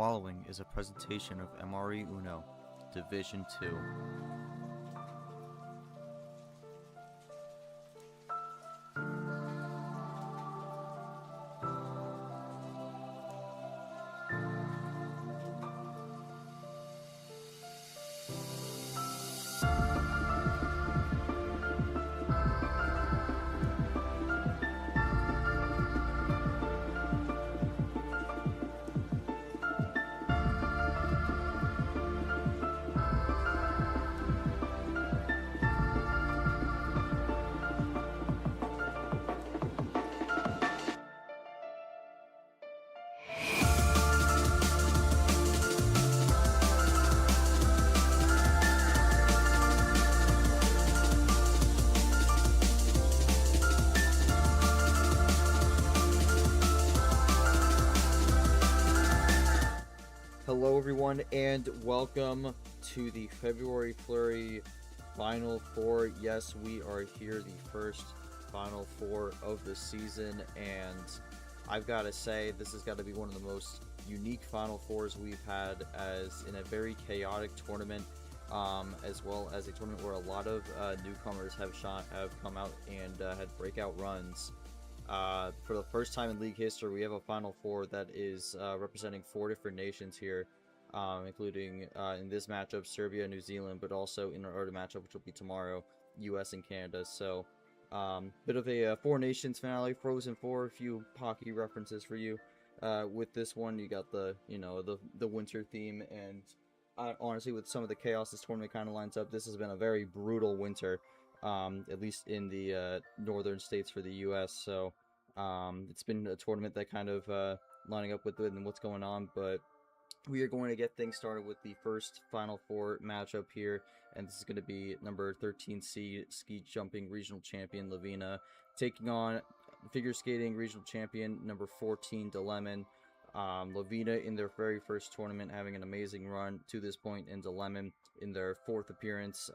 following is a presentation of MRE Uno, Division 2. Hello everyone and welcome to the February Flurry Final Four. Yes, we are here, the first Final Four of the season, and I've got to say this has got to be one of the most unique Final Fours we've had, as in a very chaotic tournament, as well as a tournament where a lot of newcomers have come out and had breakout runs. For the first time in league history, we have a Final Four that is representing 4 different nations here, including in this matchup Serbia, New Zealand, but also in our other matchup, which will be tomorrow, US and Canada. So bit of a 4 nations finale, Frozen 4, a few hockey references for you. With this one, you got the the winter theme, and honestly, with some of the chaos this tournament kind of lines up, this has been a very brutal winter. At least in the northern states for the U.S. So it's been a tournament that kind of lining up with it and what's going on. But we are going to get things started with the first Final Four matchup here, and this is going to be number 13 seed ski jumping regional champion Lavina taking on figure skating regional champion number 14 DeLemon. Lavina in their very first tournament having an amazing run to this point, in DeLemon in their 4th appearance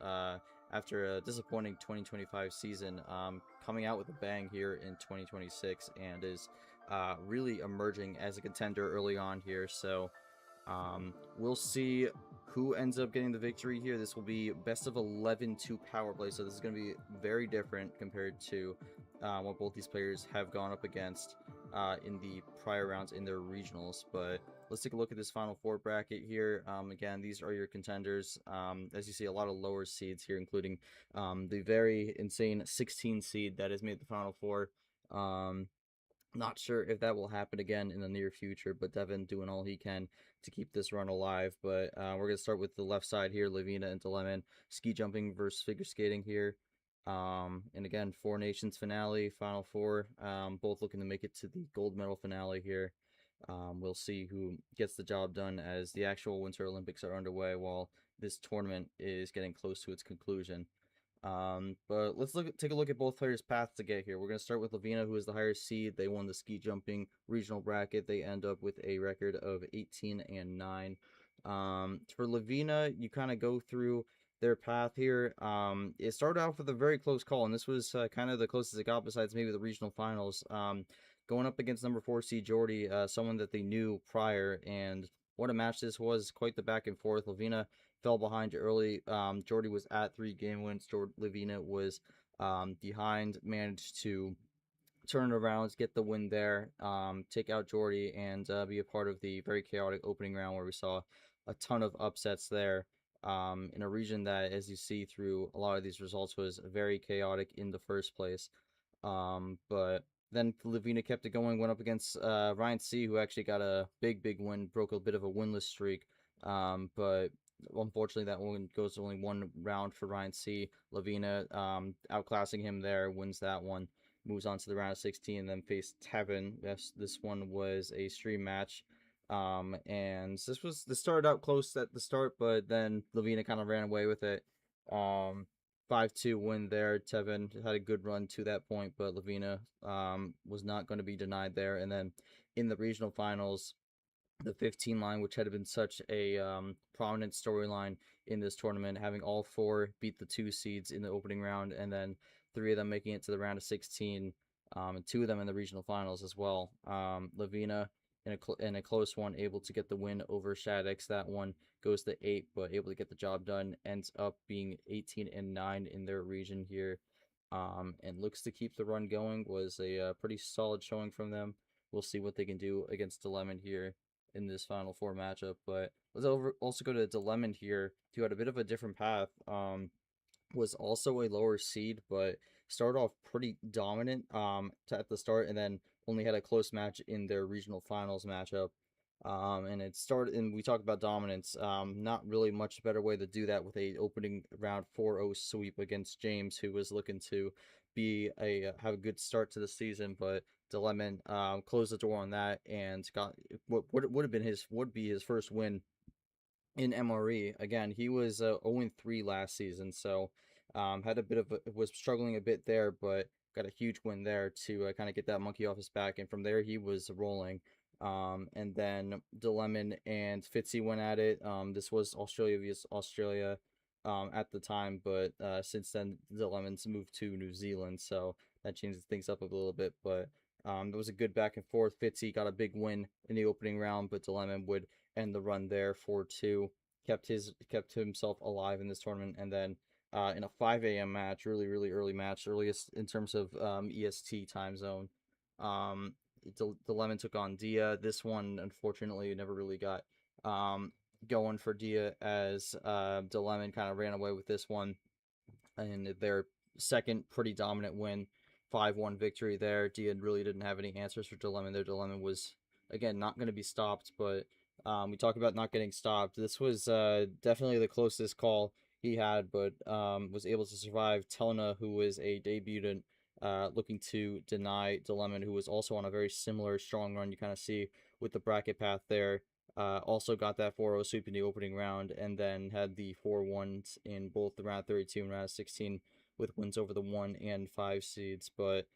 after a disappointing 2025 season, coming out with a bang here in 2026, and is really emerging as a contender early on here. So we'll see who ends up getting the victory here. This will be best of 11 2 power play, so this is going to be very different compared to what both these players have gone up against in the prior rounds in their regionals. But let's take a look at this Final Four bracket here. Again, these are your contenders. As you see, a lot of lower seeds here, including the very insane 16 seed that has made the Final Four. Not sure if that will happen again in the near future, but Devin doing all he can to keep this run alive. But we're going to start with the left side here, Lavina and DeLemon, ski jumping versus figure skating here. And again, 4 nations finale, Final Four, both looking to make it to the gold medal finale here. We'll see who gets the job done as the actual Winter Olympics are underway while this tournament is getting close to its conclusion. But let's take a look at both players' paths to get here. We're going to start with Lavina, who is the higher seed. They won the ski jumping regional bracket. They end up with a record of 18-9. For Lavina, you kind of go through their path here. It started off with a very close call, and this was kind of the closest it got besides maybe the regional finals. Going up against number 4 seed Jordy, someone that they knew prior, and what a match this was. Quite the back and forth. Lavina fell behind early. Jordy was at 3 game wins. Lavina was behind, managed to turn it around, get the win there, take out Jordy, and be a part of the very chaotic opening round where we saw a ton of upsets there. In a region that, as you see through a lot of these results, was very chaotic in the first place. But then Lavina kept it going, went up against Ryan C., who actually got a big win, broke a bit of a winless streak. But unfortunately, that one goes only 1 round for Ryan C. Lavina, outclassing him there, wins that one, moves on to the round of 16, and then faced Tevin. Yes, this one was a stream match. And this started out close at the start, but then Lavina kind of ran away with it. 5-2 win there. Tevin had a good run to that point, but Lavina was not going to be denied there. And then in the regional finals, the 15 line, which had been such a prominent storyline in this tournament, having all 4 beat the 2 seeds in the opening round, and then 3 of them making it to the round of 16, and 2 of them in the regional finals as well. Lavina in a close one, able to get the win over Shaddix. That one goes to 8, but able to get the job done. Ends up being 18-9 in their region here, and looks to keep the run going. Was a pretty solid showing from them. We'll see what they can do against Dilemma here in this Final Four matchup. But also go to Dilemma here, who had a bit of a different path. Was also a lower seed, but started off pretty dominant at the start, and then only had a close match in their regional finals matchup. And it started, and we talked about dominance. Not really much better way to do that with a opening round 4-0 sweep against James, who was looking to be a have a good start to the season, but Dilemma closed the door on that and got what would be his first win in MRE. Again, he was 0-3 last season, so had a bit of was struggling a bit there, but got a huge win there to kind of get that monkey off his back, and from there he was rolling. And then Dilemon and Fitzy went at it. This was Australia vs Australia at the time, but since then Dilemon's moved to New Zealand, so that changes things up a little bit. But there was a good back and forth. Fitzy got a big win in the opening round, but Dilemon would end the run there 4-2. Kept himself alive in this tournament, and then in a 5 a.m. match, really early match, earliest in terms of EST time zone. Um, Dilemma took on Dia. This one, unfortunately, never really got going for Dia, as Dilemma kind of ran away with this one, and their second pretty dominant win, 5-1 victory there. Dia really didn't have any answers for Dilemma. Their Dilemma was, again, not going to be stopped, but we talk about not getting stopped. This was definitely the closest call he had, but was able to survive Telna, who was a debutant, looking to deny Dilemma, who was also on a very similar strong run. You kind of see with the bracket path there. Also got that 4-0 sweep in the opening round, and then had the 4-1s in both the round 32 and round 16 with wins over the 1 and 5 seeds. But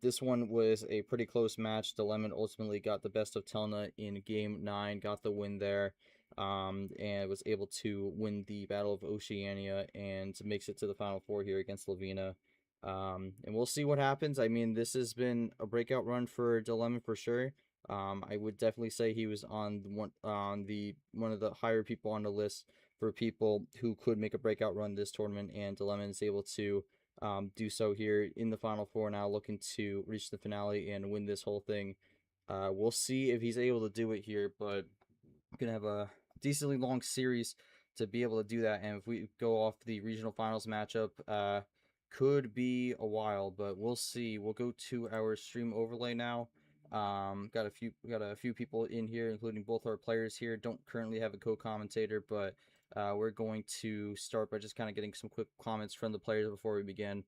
this one was a pretty close match. Dilemma ultimately got the best of Telna in game 9, got the win there, and was able to win the Battle of Oceania and makes it to the Final Four here against Lavina. And we'll see what happens. I mean, this has been a breakout run for Dilemma for sure. I would definitely say he was on one of the higher people on the list for people who could make a breakout run this tournament, and Dilemma is able to do so here in the Final Four now, looking to reach the finale and win this whole thing. We'll see if he's able to do it here, but gonna have a decently long series to be able to do that. And if we go off the regional finals matchup, could be a while, but we'll see. We'll go to our stream overlay now. Got a few people in here, including both our players here. Don't currently have a co-commentator, but we're going to start by just kind of getting some quick comments from the players before we begin.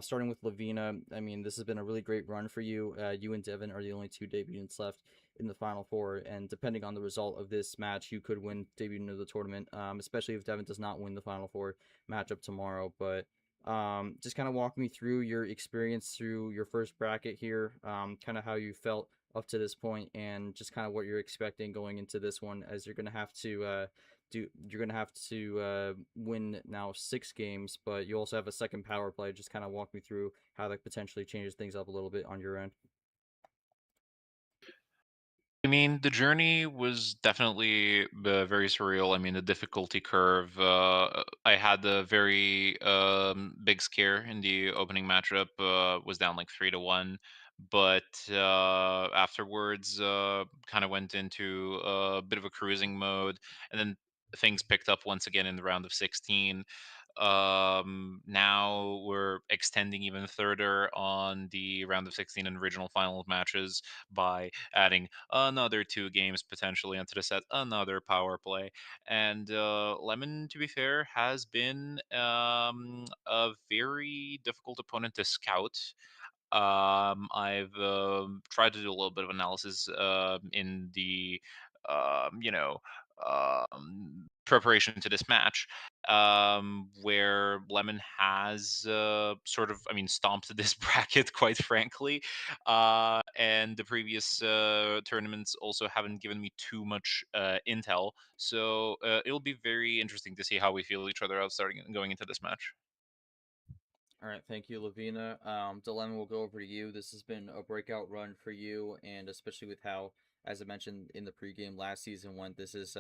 Starting with Lavina, I mean, this has been a really great run for you. You and Devin are the only two debutants left in the Final Four, and depending on the result of this match, you could win debutant of the tournament, especially if Devin does not win the Final Four matchup tomorrow. But just kind of walk me through your experience through your first bracket here, kind of how you felt up to this point, and just kind of what you're expecting going into this one, as you're gonna have to win now 6 games, but you also have a second power play. Just kind of walk me through how that potentially changes things up a little bit on your end. I mean, the journey was definitely very surreal. I mean, the difficulty curve. I had a very big scare in the opening matchup. Was down like 3-1, but afterwards, kind of went into a bit of a cruising mode, and then things picked up once again in the round of 16. Now we're extending even further on the round of 16 and regional final matches by adding another 2 games potentially onto the set, another power play. And Lemon, to be fair, has been a very difficult opponent to scout. I've tried to do a little bit of analysis in the you know preparation to this match, where Lemon has sort of, I mean, stomped this bracket, quite frankly. And the previous tournaments also haven't given me too much intel. So it'll be very interesting to see how we feel each other out starting going into this match. All right, thank you, Lavina. Dilemma will go over to you. This has been a breakout run for you, and especially with how, as I mentioned in the pregame, last season went. This is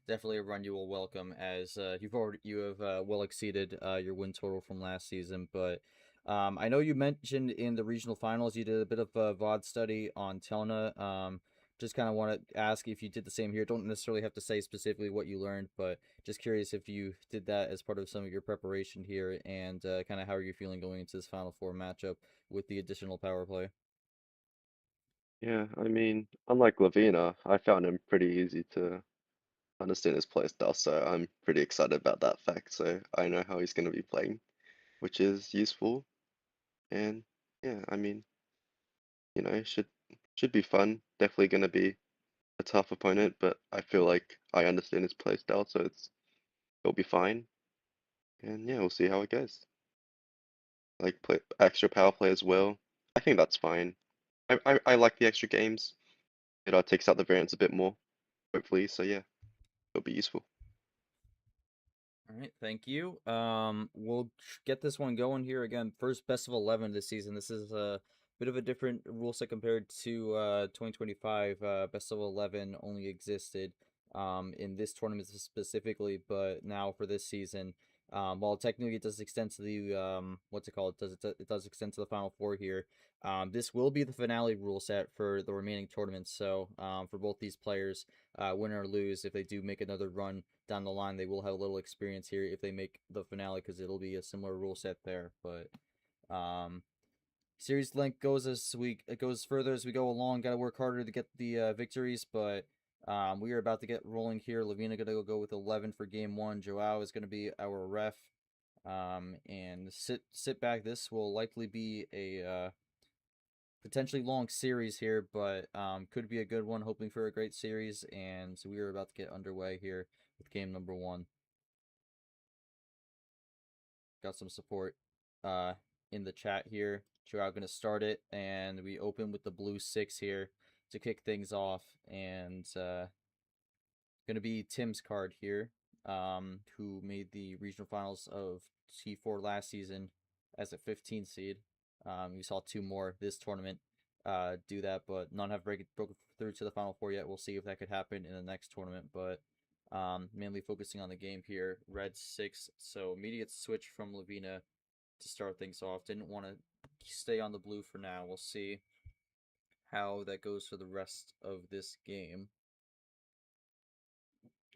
definitely a run you will welcome, as you have well exceeded your win total from last season. But I know you mentioned in the regional finals you did a bit of a VOD study on Telna. Just kind of want to ask if you did the same here. Don't necessarily have to say specifically what you learned, but just curious if you did that as part of some of your preparation here, and kind of how are you feeling going into this Final Four matchup with the additional power play? Yeah, I mean, unlike Lavina, I found him pretty easy to understand his play style, so I'm pretty excited about that fact. So I know how he's going to be playing, which is useful. And yeah, I mean, should be fun. Definitely going to be a tough opponent, but I feel like I understand his play style, so it'll be fine. And yeah, we'll see how it goes. Like play extra power play as well. I think that's fine. I like the extra games. It takes out the variance a bit more, hopefully. So yeah, it'll be useful. All right, thank you. We'll get this one going here again. First best of 11 this season. This is a bit of a different rule set compared to 2025. Best of 11 only existed in this tournament specifically, but now for this season, while technically it does extend to the what's it called? It does extend to the Final Four here. This will be the finale rule set for the remaining tournaments. So for both these players, win or lose, if they do make another run down the line, they will have a little experience here if they make the finale, because it'll be a similar rule set there. But um, series length goes as it goes further as we go along. Got to work harder to get the victories, but we are about to get rolling here. Lavina gonna go with 11 for game one. Joao is gonna be our ref. And sit back. This will likely be a potentially long series here, but could be a good one. Hoping for a great series, and so we are about to get underway here with game number one. Got some support uh, in the chat here. Joao gonna start it, and we open with the blue six here to kick things off, and gonna be Tim's card here, who made the regional finals of T4 last season as a 15 seed. We saw two more this tournament do that, but none have broken through to the Final Four yet. We'll see if that could happen in the next tournament, but mainly focusing on the game here. Red 6, so immediate switch from Lavina to start things off. Didn't want to stay on the blue for now. We'll see how that goes for the rest of this game.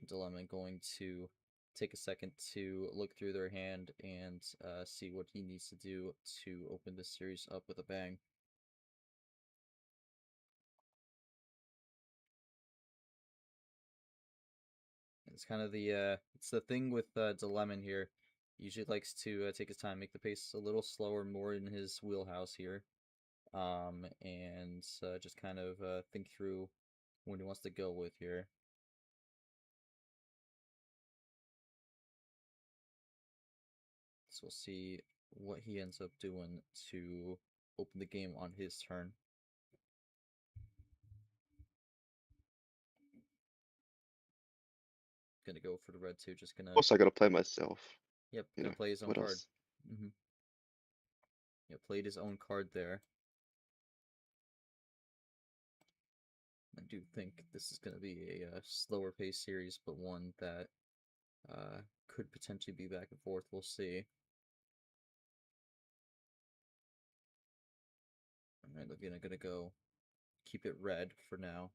Dilemma going to take a second to look through their hand and see what he needs to do to open this series up with a bang. It's kind of it's the thing with Dilemma here. Usually likes to take his time, make the pace a little slower, more in his wheelhouse here, and just kind of think through what he wants to go with here. So we'll see what he ends up doing to open the game on his turn. Gonna go for the red two. Just Of gonna, course, I gotta play myself. yep, You gonna know, play his own what card. else? Mm-hmm. Yeah, played his own card there. I do think this is gonna be a slower pace series, but one that could potentially be back and forth. We'll see. All right, Lavina gonna go keep it red for now.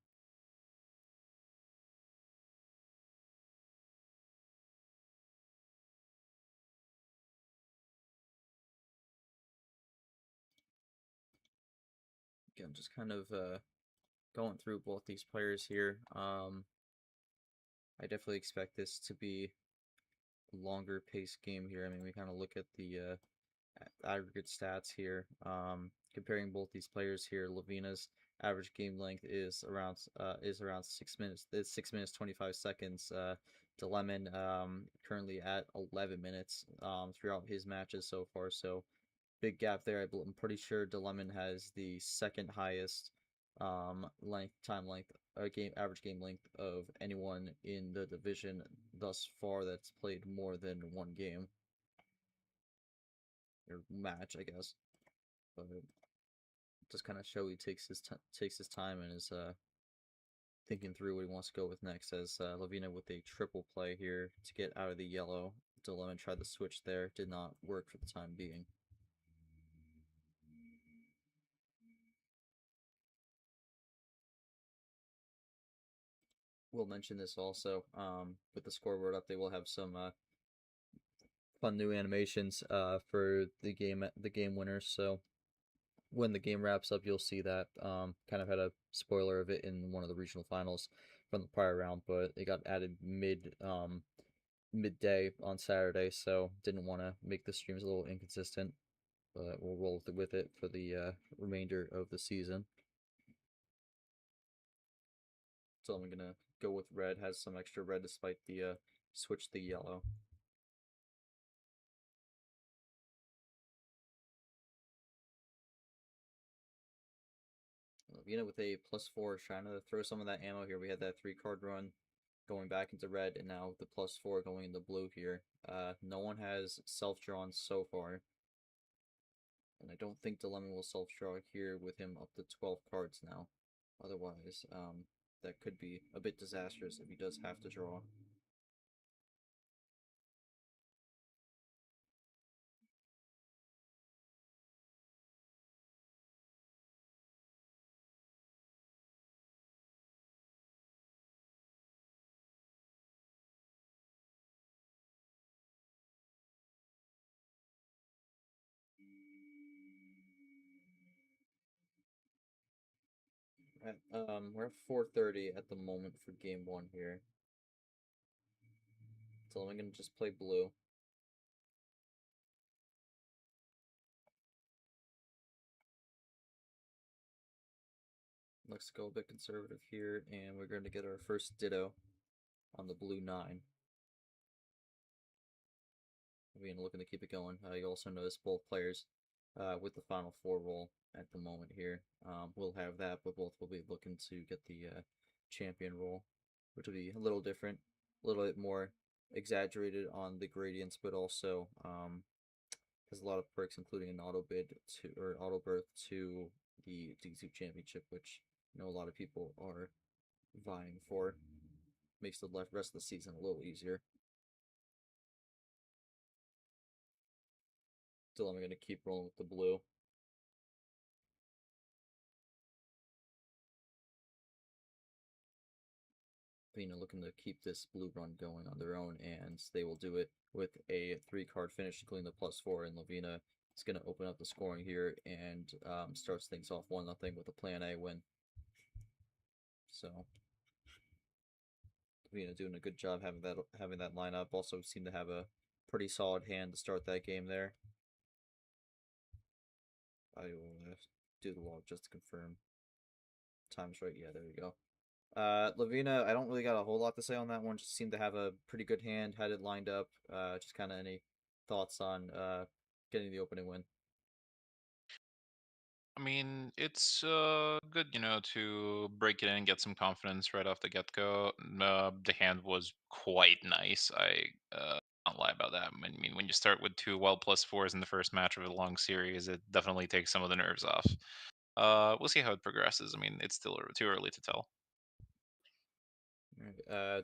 Again, just kind of going through both these players here. I definitely expect this to be a longer pace game here. I mean, we kind of look at the aggregate stats here. Comparing both these players here, Lavina's average game length is around 6 minutes. It's 6 minutes 25 seconds. Dilemon currently at 11 minutes throughout his matches so far. So big gap there. I'm pretty sure Dilemon has the second highest length game average game length of anyone in the division thus far that's played more than one game. or match, I guess. But just kind of show he takes his time and is thinking through what he wants to go with next. As Lavina with a triple play here to get out of the yellow. Dilemma tried the switch there, did not work for the time being. We'll mention this also. With the scoreboard up, they will have some fun new animations for the game winners. So when the game wraps up, you'll see that. Kind of had a spoiler of it in one of the regional finals from the prior round, but it got added midday on Saturday, so didn't want to make the streams a little inconsistent. But we'll roll with it for the remainder of the season. So I'm gonna go with red. Has some extra red despite the switch to the yellow. Lavina with a +4, trying to throw some of that ammo here. We had that 3-card run going back into red, and now the +4 going into blue here. No one has self-drawn so far. And I don't think Dilemma will self-draw here with him up to 12 cards now. Otherwise, that could be a bit disastrous if he does have to draw. We're at 4:30 at the moment for game 1 here. So I'm gonna just play blue. Let's go a bit conservative here, and we're going to get our first ditto on the blue 9. We're looking to keep it going. You also notice both players with the final 4 roll at the moment here. We'll have that, but both will be looking to get the champion roll, which will be a little different, a little bit more exaggerated on the gradients, but also has a lot of perks, including an auto bid to or auto berth to the D2 championship, which I know a lot of people are vying for. Makes the rest of the season a little easier. Still, I'm going to keep rolling with the blue. Looking to keep this blue run going on their own, and they will do it with a 3-card finish, including the +4. And Lavina is going to open up the scoring here and starts things off 1-0 with a Plan A win. So Lavina doing a good job having that lineup. Also seemed to have a pretty solid hand to start that game there. I will do the log just to confirm. Time's right. Yeah, there we go. Lavina, I don't really got a whole lot to say on that one. Just seemed to have a pretty good hand, had it lined up. Just kind of any thoughts on getting the opening win? I mean, it's good, to break it in, get some confidence right off the get go. The hand was quite nice. I can't lie about that. I mean, when you start with 2 well +4s in the first match of a long series, it definitely takes some of the nerves off. We'll see how it progresses. I mean, it's still too early to tell.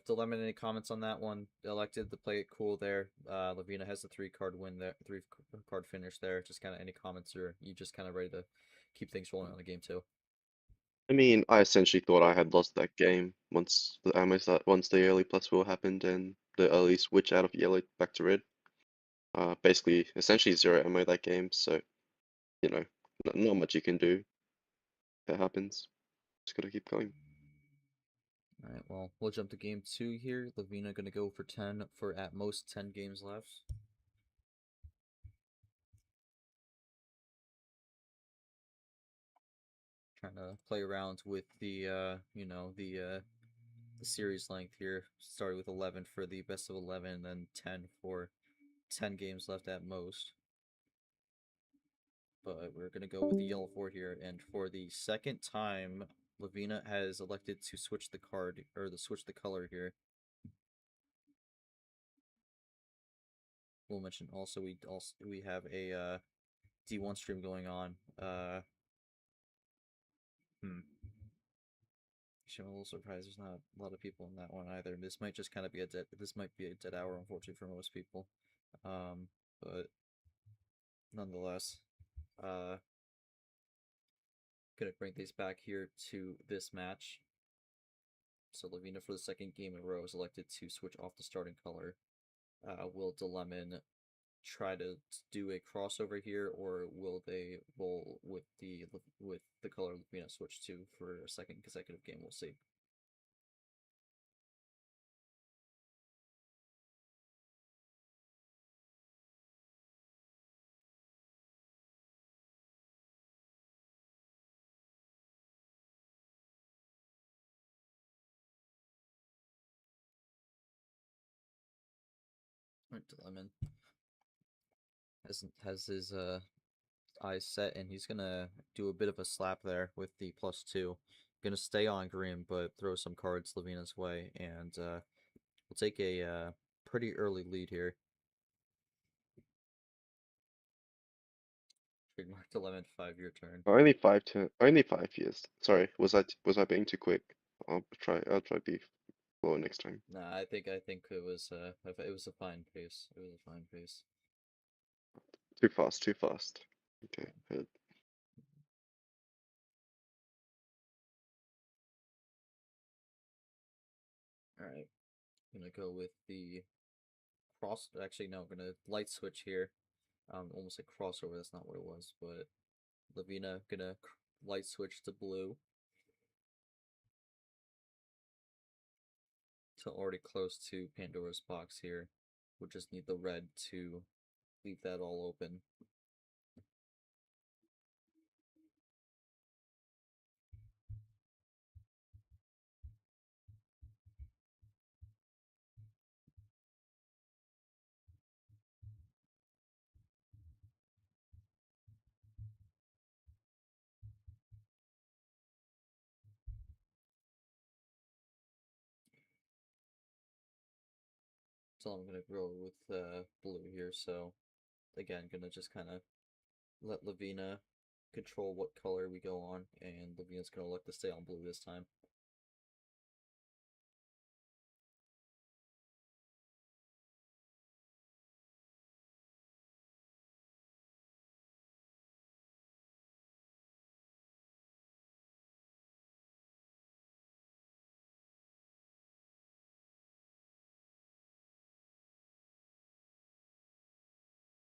Dilemma, any comments on that one? Elected to play it cool there. Lavina has the 3-card win there, 3-card finish there. Just kind of any comments, or you just kind of ready to keep things rolling on the game too? I mean, I essentially thought I had lost that game once the early +4 happened and the early switch out of yellow back to red. Basically, essentially 0 ammo that game, so, not much you can do. That happens. Just gotta keep going. All right, well, we'll jump to game 2 here. Lavina going to go for 10 for at most 10 games left. Trying to play around with the the series length here. Started with 11 for the best of 11, and then 10 for 10 games left at most. But we're gonna go with the yellow 4 here, and for the second time, Lavina has elected to switch the card or to switch the color here. We'll mention also we have a D1 stream going on. Actually, I'm a little surprised there's not a lot of people in that one either. This might just kind of be a dead. This might be a dead hour, unfortunately, for most people. But nonetheless, uh, gonna bring these back here to this match. So Lavina, for the second game in a row, is elected to switch off the starting color. Will DeLemon try to do a crossover here, or will they roll with the color Lavina switched to for a second consecutive game? We'll see. Right, DeLemon has his eyes set, and he's gonna do a bit of a slap there with the +2. Gonna stay on green, but throw some cards Lavina's way, and we'll take a pretty early lead here. Trademark 11-5, your turn. Only 5 years. Sorry, was I being too quick? I'll try be slower next time. Nah, I think it was a fine pace. It was a fine pace. Too fast, too fast. Okay, heard. All right, gonna go with the cross. Actually, no, gonna light switch here. Almost like crossover. That's not what it was, but Lavina gonna light switch to blue. So already close to Pandora's box here. We'll just need the red to leave that all open. So I'm gonna go with blue here. So again, gonna just kind of let Lavina control what color we go on, and Lavina's gonna look to stay on blue this time.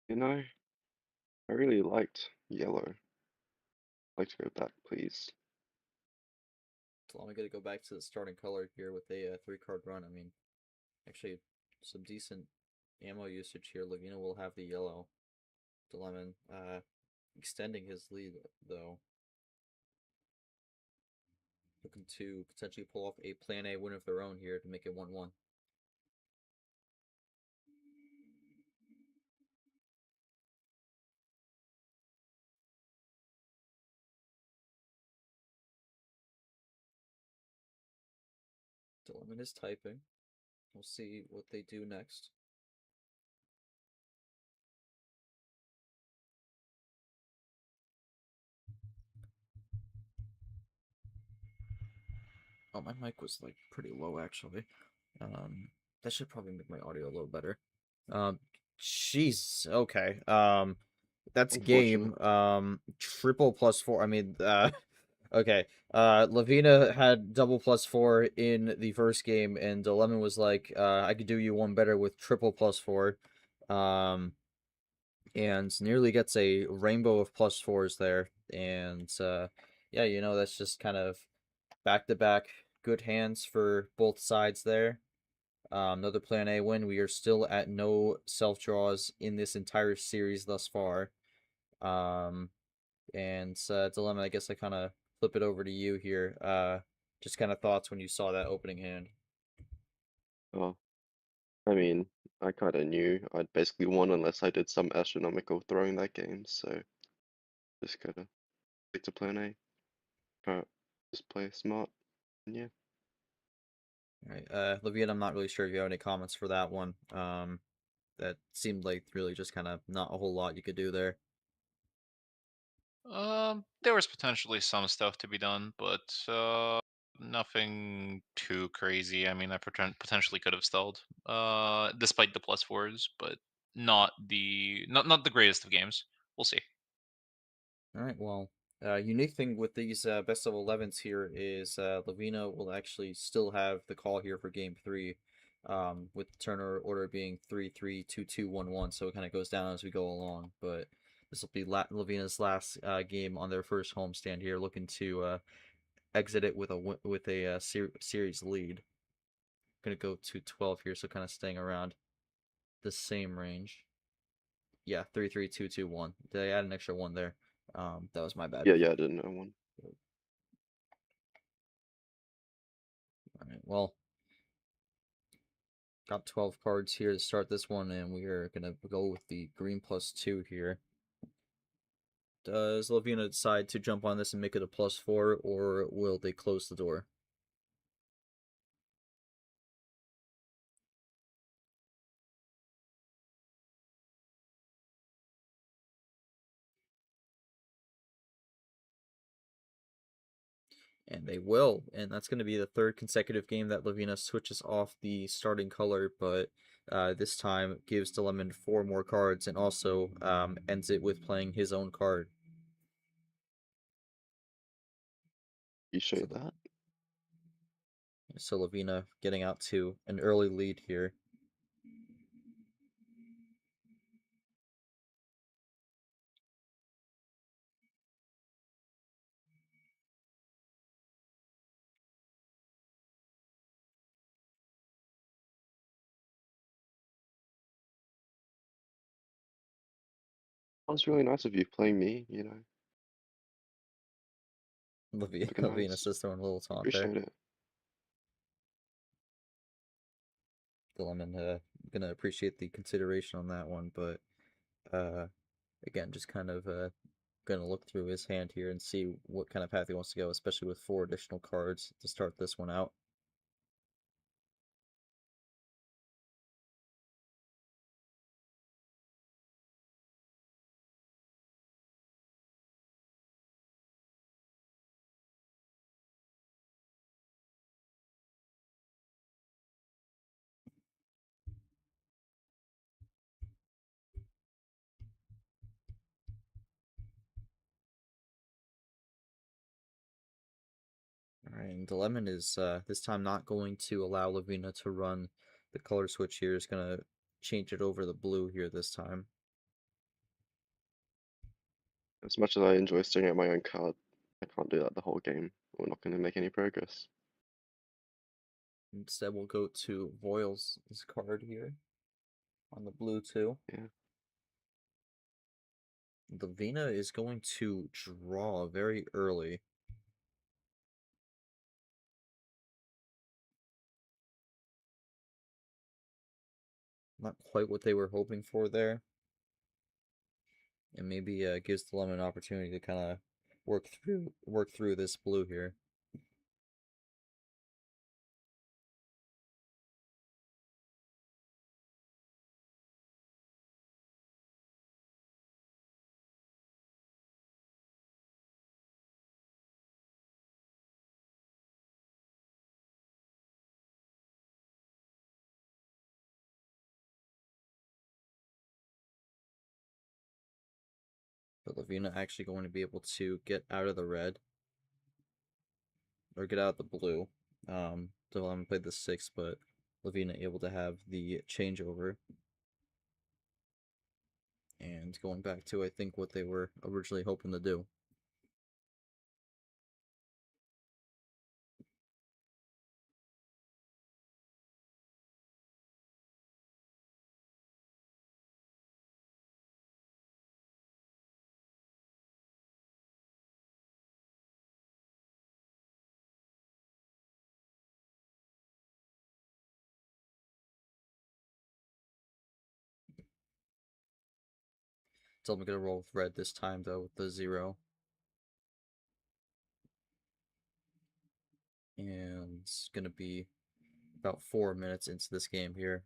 You know, I really liked yellow. I'd like to go back, please. So I'm gonna go back to the starting color here with a 3-card run. I mean, actually, some decent ammo usage here. Lavina will have the yellow. DeLemon extending his lead though. Looking to potentially pull off a Plan A win of their own here to make it 1-1. DeLemon is typing. We'll see what they do next. Oh, my mic was like pretty low actually. That should probably make my audio a little better. Jeez. Okay. That's game. Unfortunate. Triple +4. I mean, okay. Lavina had double +4 in the first game, and Lemon was like, I could do you one better with triple +4. And nearly gets a rainbow of +4s there. And yeah, that's just kind of back-to-back good hands for both sides there. Another Plan A win. We are still at no self-draws in this entire series thus far. And Dilemma, I guess I kind of flip it over to you here. Just kind of thoughts when you saw that opening hand. Oh, I mean, I kind of knew I'd basically won unless I did some astronomical throwing that game, so just gotta stick to plan A. Just play smart, and yeah. All right, Levian, I'm not really sure if you have any comments for that one. That seemed like really just kind of not a whole lot you could do there. There was potentially some stuff to be done, but nothing too crazy. I mean, I potentially could have stalled, despite the plus fours, but not the greatest of games. We'll see. All right. Well, unique thing with these best of 11s here is Lavina will actually still have the call here for game three, with the turn order being 3-3-2-2-1-1. So it kind of goes down as we go along. But this will be Lavina's last game on their first homestand here, looking to exit it with a series lead. Gonna go to 12 here, so kind of staying around the same range. Yeah, 3-3-2-2-1. Did I add an extra one there? That was my bad. Yeah, I didn't know one. All right. Well, got 12 cards here to start this one, and we are gonna go with the green +2 here. Does Lavina decide to jump on this and make it a +4, or will they close the door? And they will, and that's going to be the third consecutive game that Lavina switches off the starting color, but this time gives Delemon 4 more cards and also ends it with playing his own card. You show So, that? so Lavina getting out to an early lead here. That was really nice of you playing me, you know. Lavina Organized. says throwing a little taunt there. Appreciate it. Delemon gonna appreciate the consideration on that one, but uh, again, just kind of gonna look through his hand here and see what kind of path he wants to go, especially with 4 additional cards to start this one out. Alright, and Lemon is this time not going to allow Lavina to run the color switch here. Is going to change it over the blue here this time. As much as I enjoy staring at my own card, I can't do that the whole game. We're not going to make any progress. Instead, we'll go to Voil's card here on the blue too. Yeah. Lavina is going to draw very early. Not quite what they were hoping for there. And maybe gives the Lemon an opportunity to kind of work through this blue here. But Lavina actually going to be able to get out of the red, or get out of the blue. Lemon played the 6, but Lavina able to have the changeover. And going back to, I think, what they were originally hoping to do. Still gonna roll with red this time, though, with the 0. And it's gonna be about 4 minutes into this game here.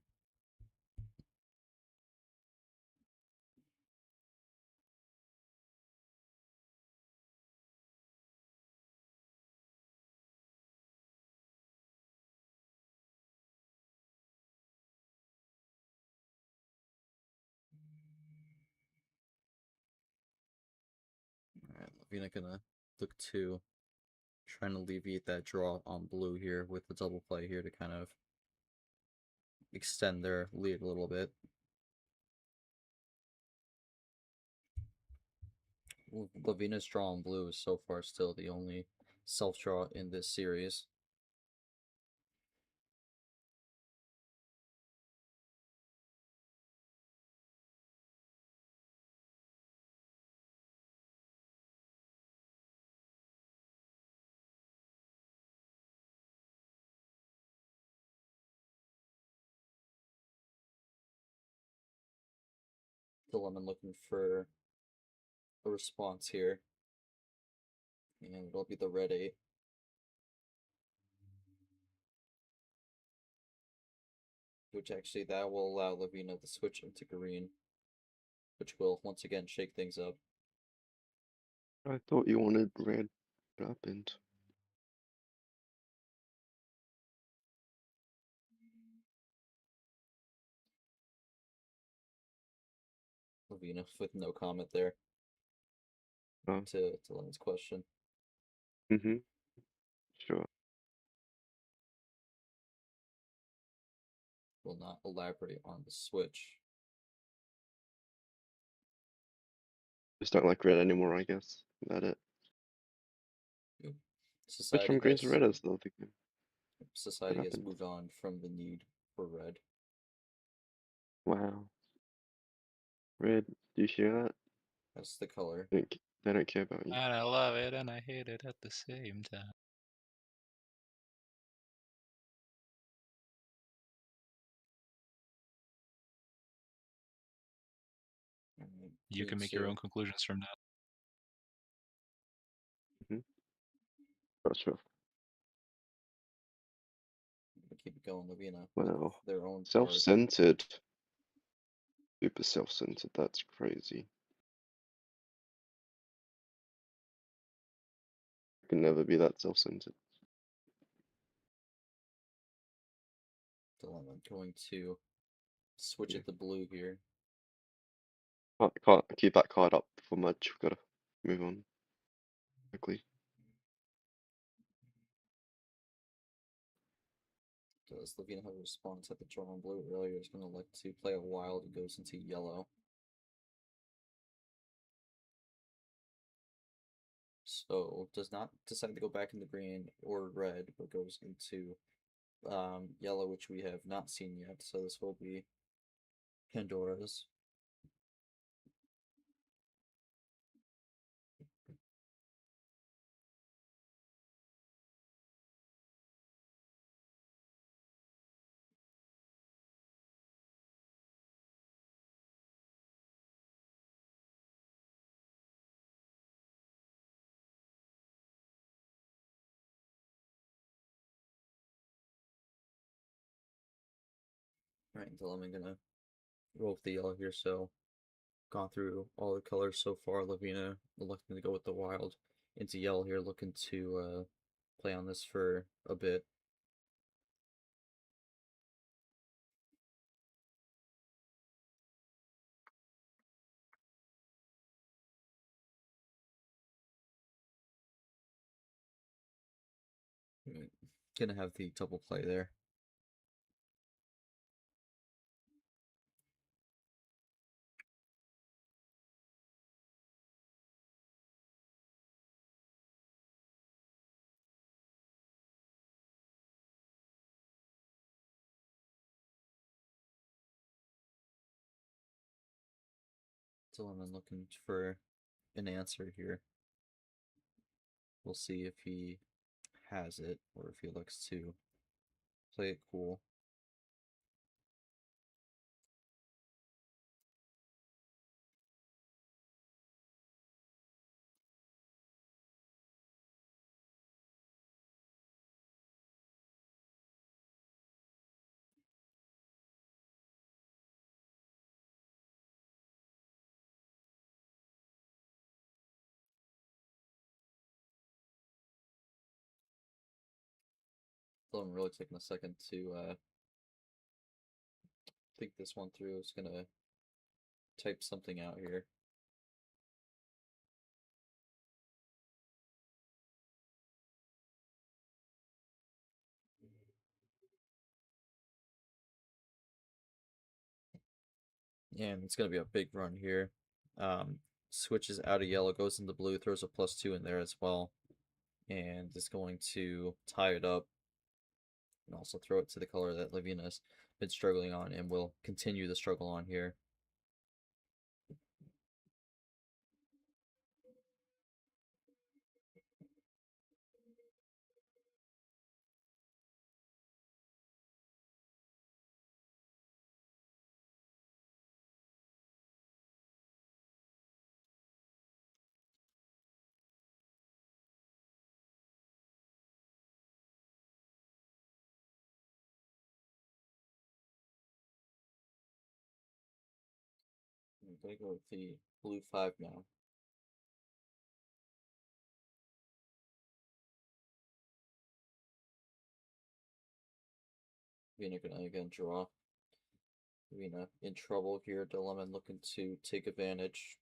Lavina gonna look to trying to alleviate that draw on blue here with the double play here to kind of extend their lead a little bit. Lavina's draw on blue is so far still the only self-draw in this series. The lemon looking for a response here. And it'll be the red 8. Which actually that will allow Lavina to switch into green. Which will once again shake things up. I thought you wanted red. What happened? Lavina with no comment there Oh. to Lemon's question. Mm-hmm. Sure. Will not elaborate on the switch. Just don't like red anymore, I guess. Is that it? Switch Society from green to has red is the other thing. society What has happened? moved on from the need for red. Wow. Red, do you hear that? That's the color. They don't care about you. And I love it and I hate it at the same time. You can make your own conclusions from that. Mm-hmm. Not sure. Keep it going, Lavina. Wow. With their own card. Self-centered. Super self-centered, that's crazy. I can never be that self-centered. Dilemma going to switch it to blue here. Can't keep that card up for much. We've gotta move on quickly. Does Lavina have a response at the draw on blue earlier? Is going to like to play a wild and goes into yellow. So does not decide to go back into green or red, but goes into yellow, which we have not seen yet. So this will be Pandora's. Right, Dilemma gonna roll with the yellow here, so gone through all the colors so far. Lavina electing to go with the wild into yellow here, looking to play on this for a bit. Gonna have the double play there. Dilemma looking for an answer here. We'll see if he has it or if he looks to play it cool. So I'm really taking a second to think this one through. It's gonna type something out here. And it's going to be a big run here. Switches out of yellow, goes into blue, throws a +2 in there as well. And is going to tie it up and also throw it to the color that Lavina's been struggling on and will continue the struggle on here. I'm going to go with the blue 5 now. Lavina going to again draw. Lavina in trouble here. Dilemma looking to take advantage.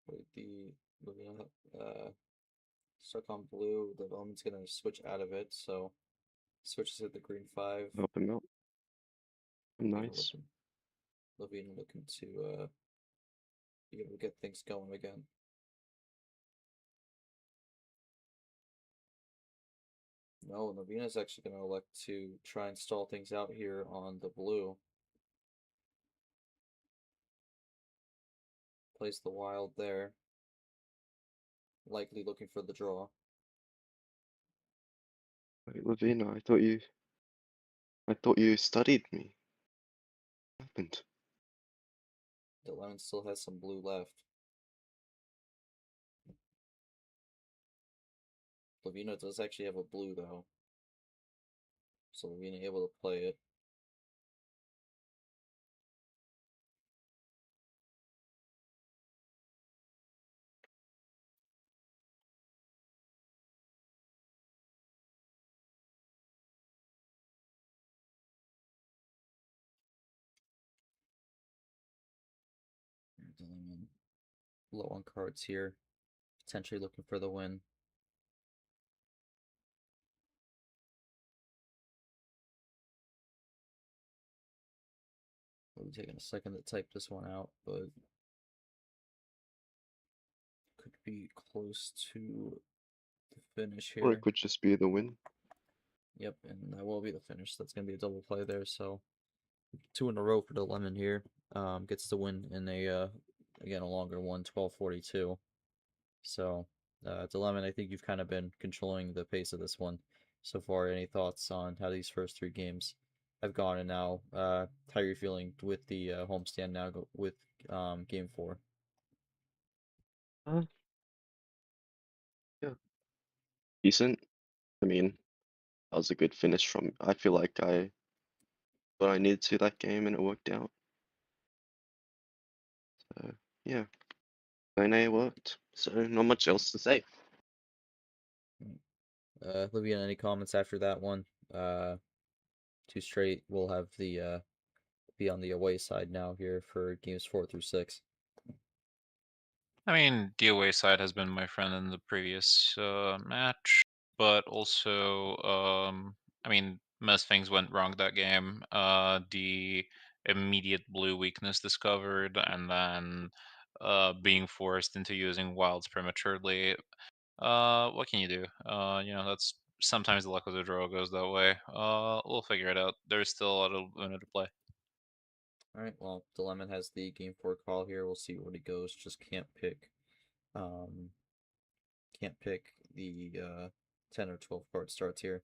With the Lavina stuck on blue, the Dilemma's going to switch out of it, so switches to the green 5. Help him out. Lavina Nice. looking to be able to get things going again. No, Lavina's actually going to elect to try and stall things out here on the blue. Plays the wild there. Likely looking for the draw. Wait, Lavina, I thought you studied me. What happened? The lemon still has some blue left. Lavina does actually have a blue though. So Lavina able to play it. Lemon low on cards here. Potentially looking for the win. It'll be taking a second to type this one out, but could be close to the finish Or it here. could just be the win. Yep, and that will be the finish. That's going to be a double play there, so 2 in a row for the lemon here. Gets the win in a, again, a longer one, 12:42. So, Dilemma, I think you've kind of been controlling the pace of this one so far. Any thoughts on how these first 3 games have gone, and now how are you feeling with the homestand now with game 4? Uh, yeah. Decent. I mean, that was a good finish from. I feel like what I needed to that game and it worked out. So yeah, 9A worked. So not much else to say. Livia, any comments after that one? 2 straight. We'll have the be on the away side now here for games 4 through 6. I mean, DOA side has been my friend in the previous match, but also, I mean, most things went wrong that game. The immediate blue weakness discovered, and then being forced into using wilds prematurely. What can you do? That's sometimes the luck of the draw goes that way. We'll figure it out. There's still a lot of minute to play. Alright, well, Dilemma has the game 4 call here. We'll see where he goes. Just um, can't pick the 10 or 12 card starts here.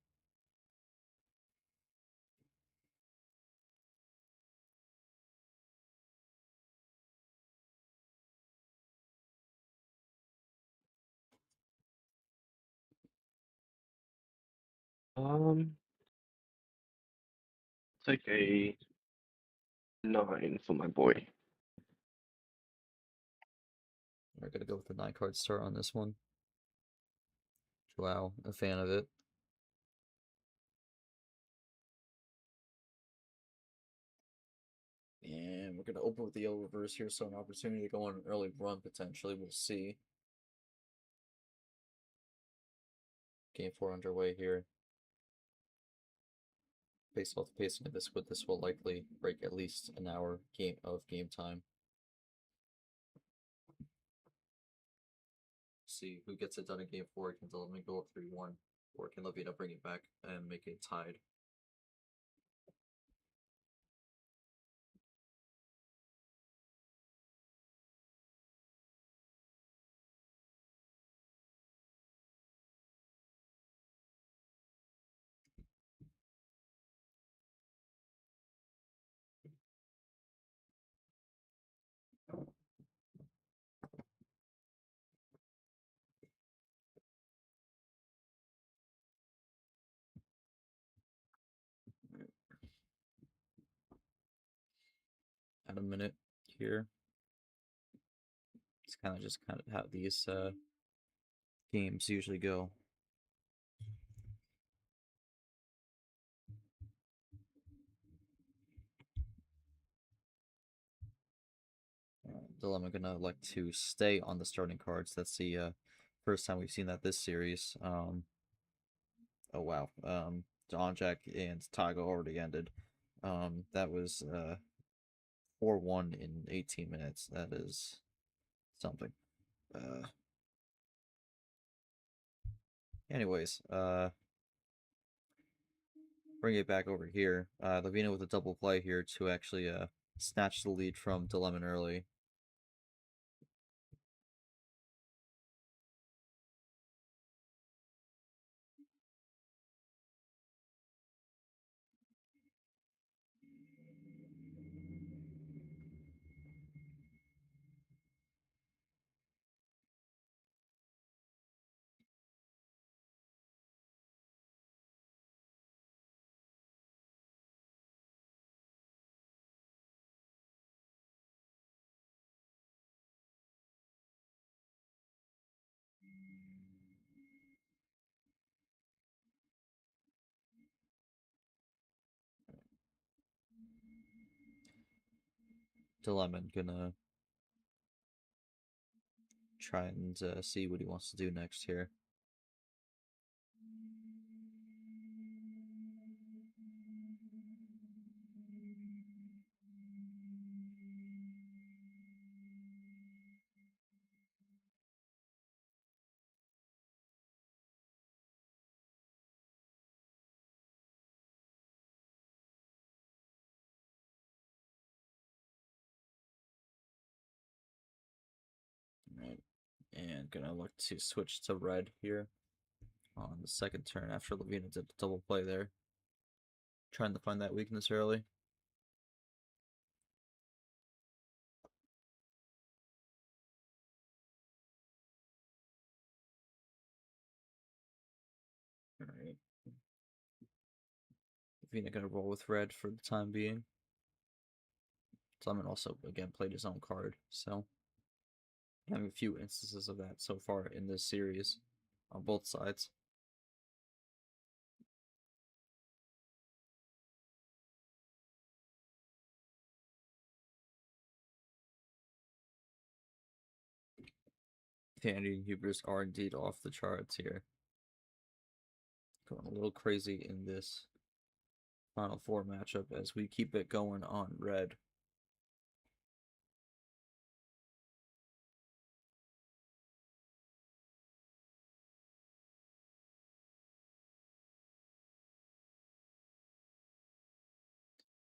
Um, Take a 9 for my boy. We're gonna go with the 9-card start on this one. Wow, a fan of it. And we're gonna open with the yellow reverse here, so an opportunity to go on an early run potentially. We'll see. Game 4 underway here. Based off the pacing of this will likely break at least an hour of game time. See who gets it done in game 4. Can Delamine go up 3-1, or can Lavina bring it back and make it tied? At a minute here. It's kind of how these games usually go. Dilemma gonna elect to stay on the starting cards. That's the first time we've seen that this series. Oh wow. John Jack and Tago already ended. That was 4-1 in 18 minutes. That is something. Anyways, bring it back over here. Lavina with a double play here to actually snatch the lead from Dilemma early. Dilemma gonna try and see what he wants to do next here. Right. And gonna look to switch to red here on the second turn after Lavina did the double play there. Trying to find that weakness early. Alright. Lavina gonna roll with red for the time being. Simon also again played his own card, so having a few instances of that so far in this series on both sides. Candy Hubers are indeed off the charts here. Going a little crazy in this Final Four matchup as we keep it going on red.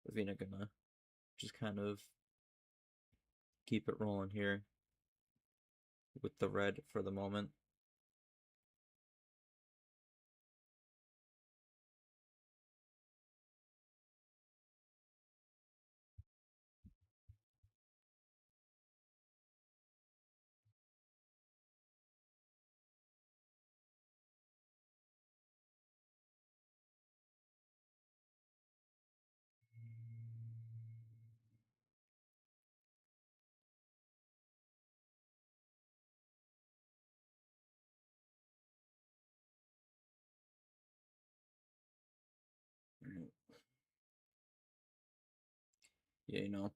Lavina gonna just kind of keep it rolling here with the red for the moment. Yeah,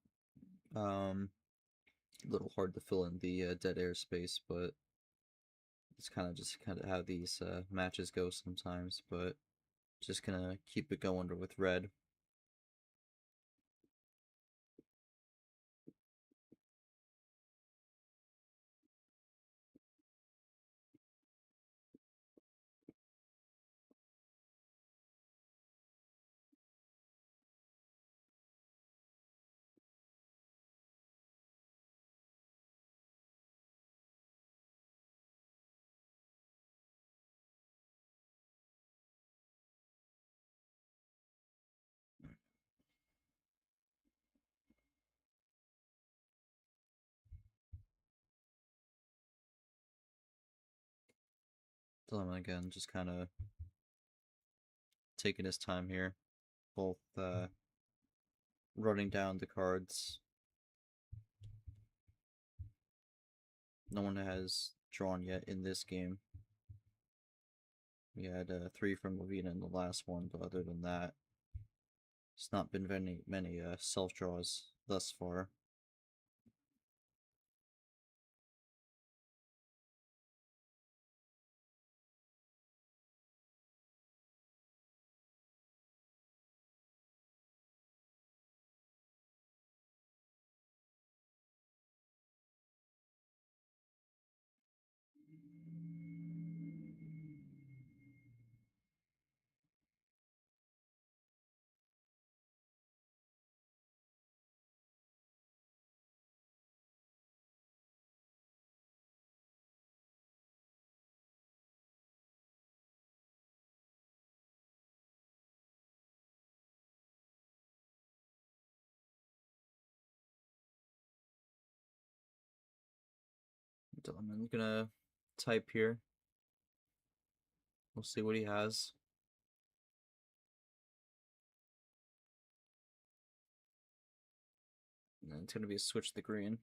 a little hard to fill in the dead air space, but it's kind of how these matches go sometimes. But just gonna keep it going with red. Dilemma again, just kind of taking his time here, both running down the cards. No one has drawn yet in this game. We had 3 from Lavina in the last one, but other than that, it's not been many self draws thus far. I'm gonna type here. We'll see what he has. And it's gonna be a switch the green.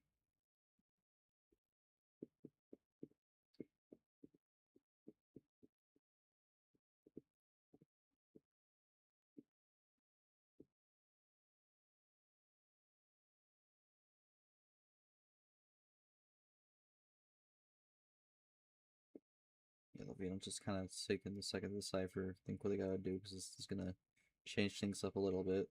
Yeah, Lavina just kind of taking the second to decipher, think what they gotta do, because this is gonna change things up a little bit.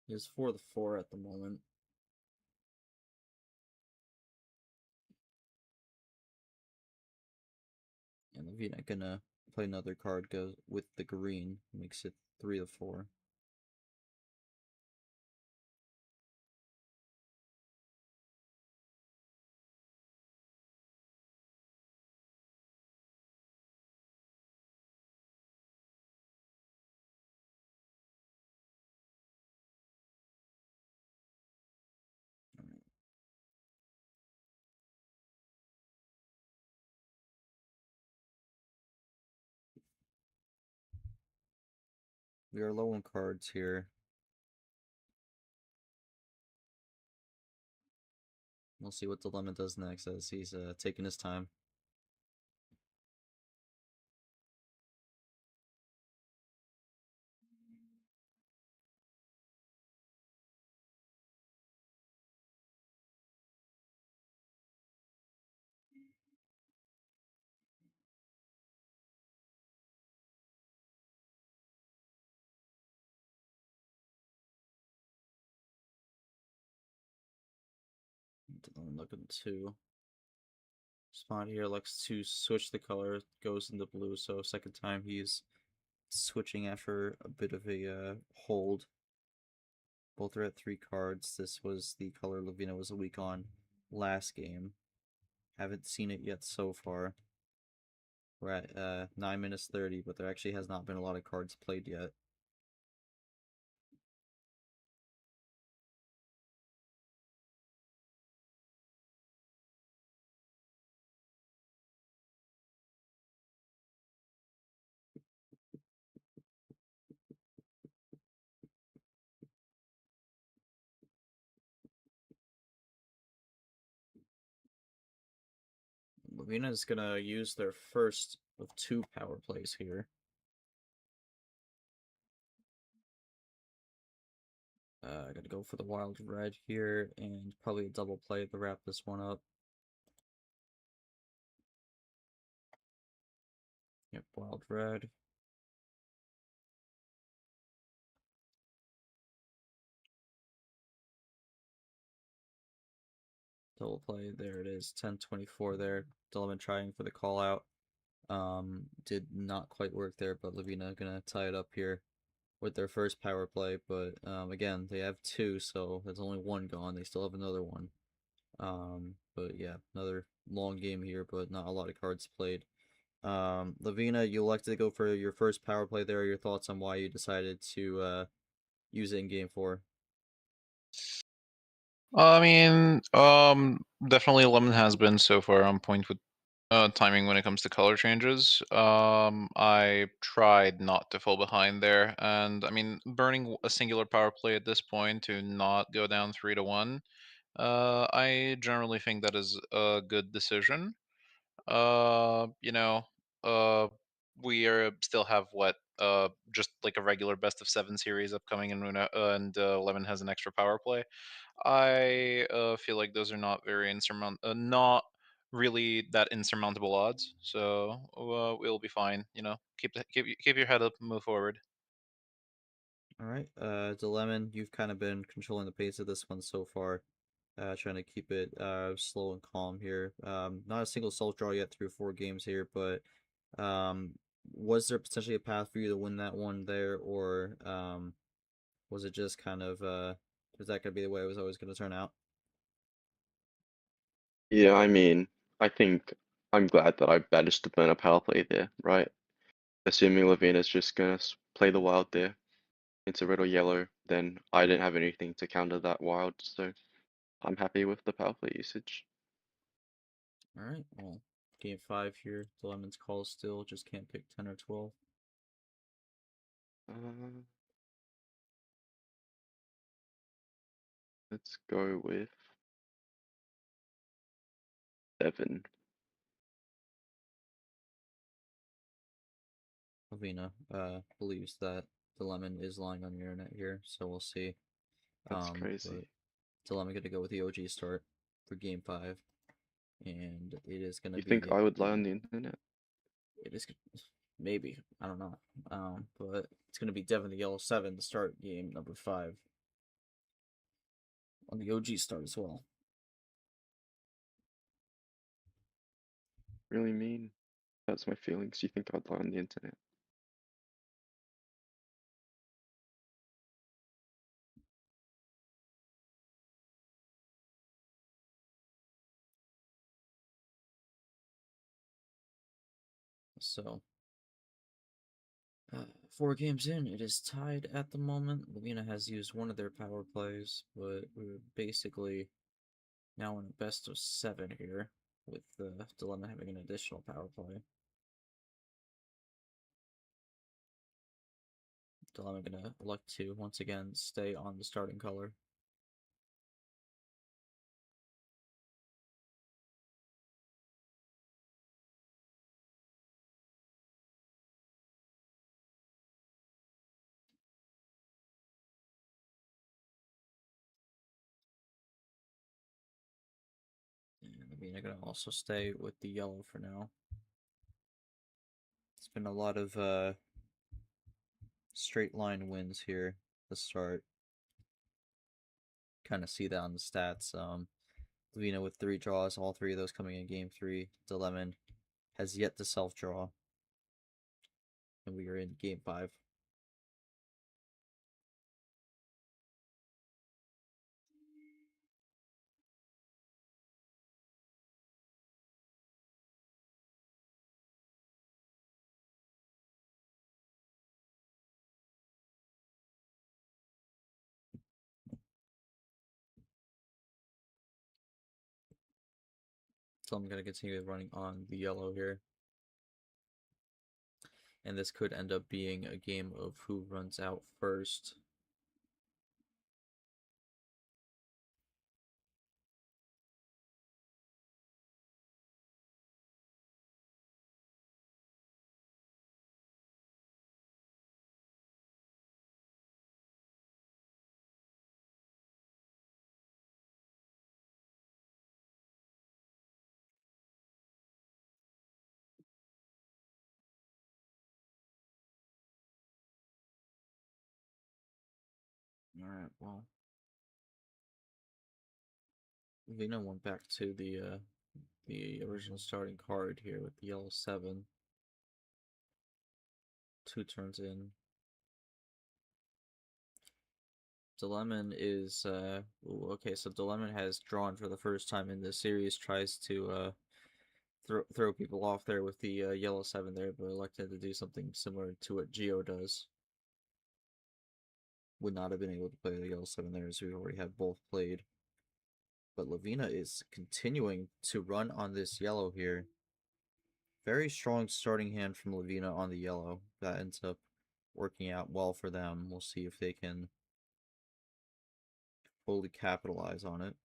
He's 4-4 at the moment. And Lavina gonna play another card, goes with the green, makes it 3-4. We are low on cards here. We'll see what Dilemma does next as he's taking his time. Dilemma looking to spot here, likes to switch the color, goes into blue, so second time he's switching after a bit of a hold. Both are at 3 cards. This was the color Lavina was a weak on last game. Haven't seen it yet so far. We're at 9 minutes 30, but there actually has not been a lot of cards played yet. Lavina is gonna use their first of 2 power plays here. Gonna go for the wild red here and probably a double play to wrap this one up. Yep, wild red. Double play, there it is, 10-24 there. Delaman trying for the call out. Did not quite work there, but Lavina gonna tie it up here with their first power play. But again, they have 2, so there's only 1 gone. They still have another one. But yeah, another long game here, but not a lot of cards played. Lavina, you elected to go for your first power play there. Your thoughts on why you decided to use it in game 4? I mean, definitely Lemon has been so far on point with timing when it comes to color changes. I tried not to fall behind there, and I mean, burning a singular power play at this point to not go down 3-1. I generally think that is a good decision. You know, uh, we are still have what just like a regular best of 7 series upcoming, and Lemon has an extra power play. I feel like those are not very not really that insurmountable odds. So we'll be fine. Keep your head up, and move forward. All right, Lemon, you've kind of been controlling the pace of this one so far. Trying to keep it slow and calm here. Not a single self draw yet through 4 games here, but um, was there potentially a path for you to win that one there, or was it just kind of was that gonna be the way it was always gonna turn out? Yeah, I mean, I think I'm glad that I managed to burn a power play there, right? Assuming Lavina's just gonna play the wild there into red or yellow, then I didn't have anything to counter that wild, so I'm happy with the power play usage. All right, well, game 5 here. Lemon's call still just can't pick 10 or 12. Uh, let's go with 7. Lavina believes that the lemon is lying on the internet here, so we'll see. That's But crazy. Dilemma gonna go with the OG start for game 5, and it is gonna You be think I would lie the on the internet? it is maybe I don't know. But it's gonna be Devin the Yellow 7 to start game number 5 on the OG start as well. Really mean. That's my feelings. You think I'd lie on the internet? So 4 games in, it is tied at the moment. Lavina has used one of their power plays, but we're basically now in a best of 7 here, with the Dilemma having an additional power play. Dilemma gonna elect to, once again, stay on the starting color. And Lavina gonna also stay with the yellow for now. It's been a lot of straight line wins here to start. Kind of see that on the stats. Lavina with 3 draws, all 3 of those coming in game 3. Dilemma has yet to self draw, and we are in game 5. So I'm gonna continue running on the yellow here. And this could end up being a game of who runs out first. Alright, well. Lavina went back to the original starting card here with the yellow 7. 2 turns in. Dilemon is okay, so Dilemon has drawn for the first time in this series, tries to throw people off there with the yellow 7 there, but elected to do something similar to what Geo does. Would not have been able to play the yellow 7 there, as we already have both played. But Lavina is continuing to run on this yellow here. Very strong starting hand from Lavina on the yellow. That ends up working out well for them. We'll see if they can fully capitalize on it.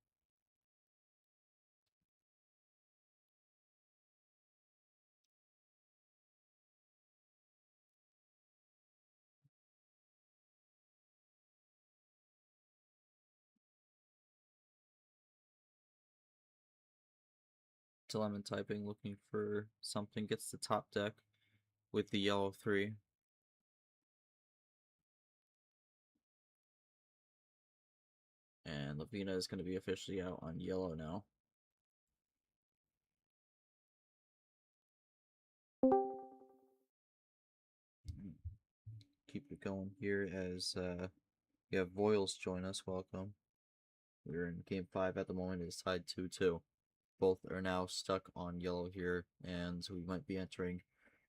Dilemma typing, looking for something, gets the top deck with the yellow 3. And Lavina is going to be officially out on yellow now. Keep it going here as we have Voiles join us. Welcome. We're in game 5 at the moment. It's tied 2-2. Both are now stuck on yellow here, and we might be entering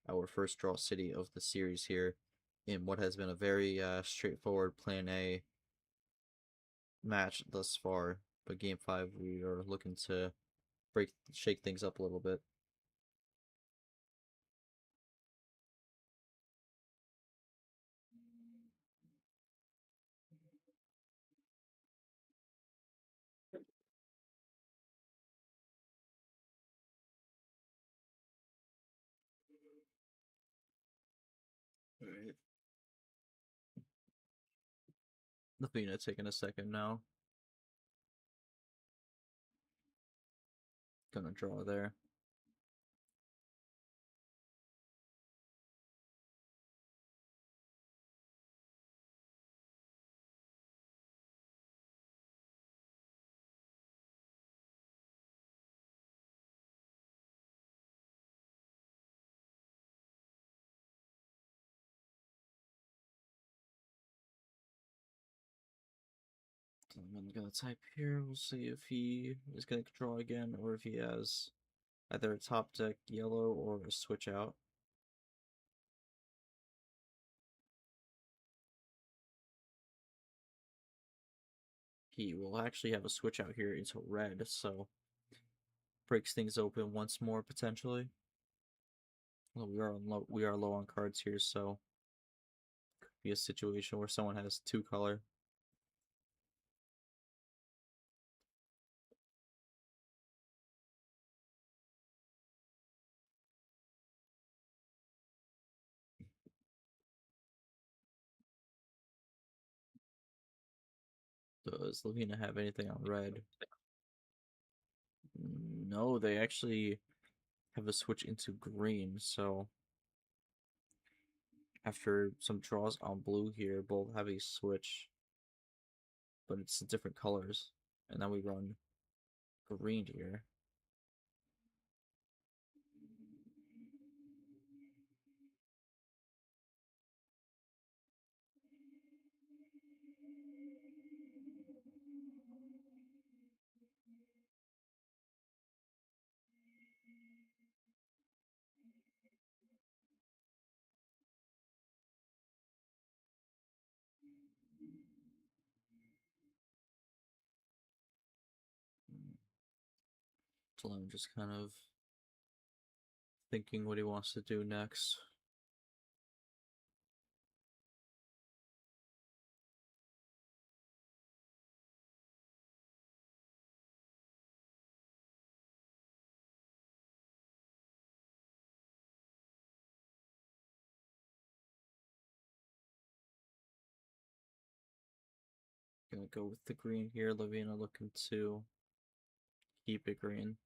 our first draw city of the series here in what has been a very straightforward Plan A match thus far. But game 5, we are looking to shake things up a little bit. Alright. Lavina taking a second now. Gonna draw there. I'm gonna type here. We'll see if he is gonna draw again or if he has either a top deck yellow or a switch out. He will actually have a switch out here into red, so breaks things open once more potentially. Well, we are low on cards here, so could be a situation where someone has 2 color. Does Lavina have anything on red? No, they actually have a switch into green, so after some draws on blue here, both have a switch, but it's different colors. And then we run green here. So I'm just kind of thinking what he wants to do next. Gonna go with the green here. Lavina looking to keep it green.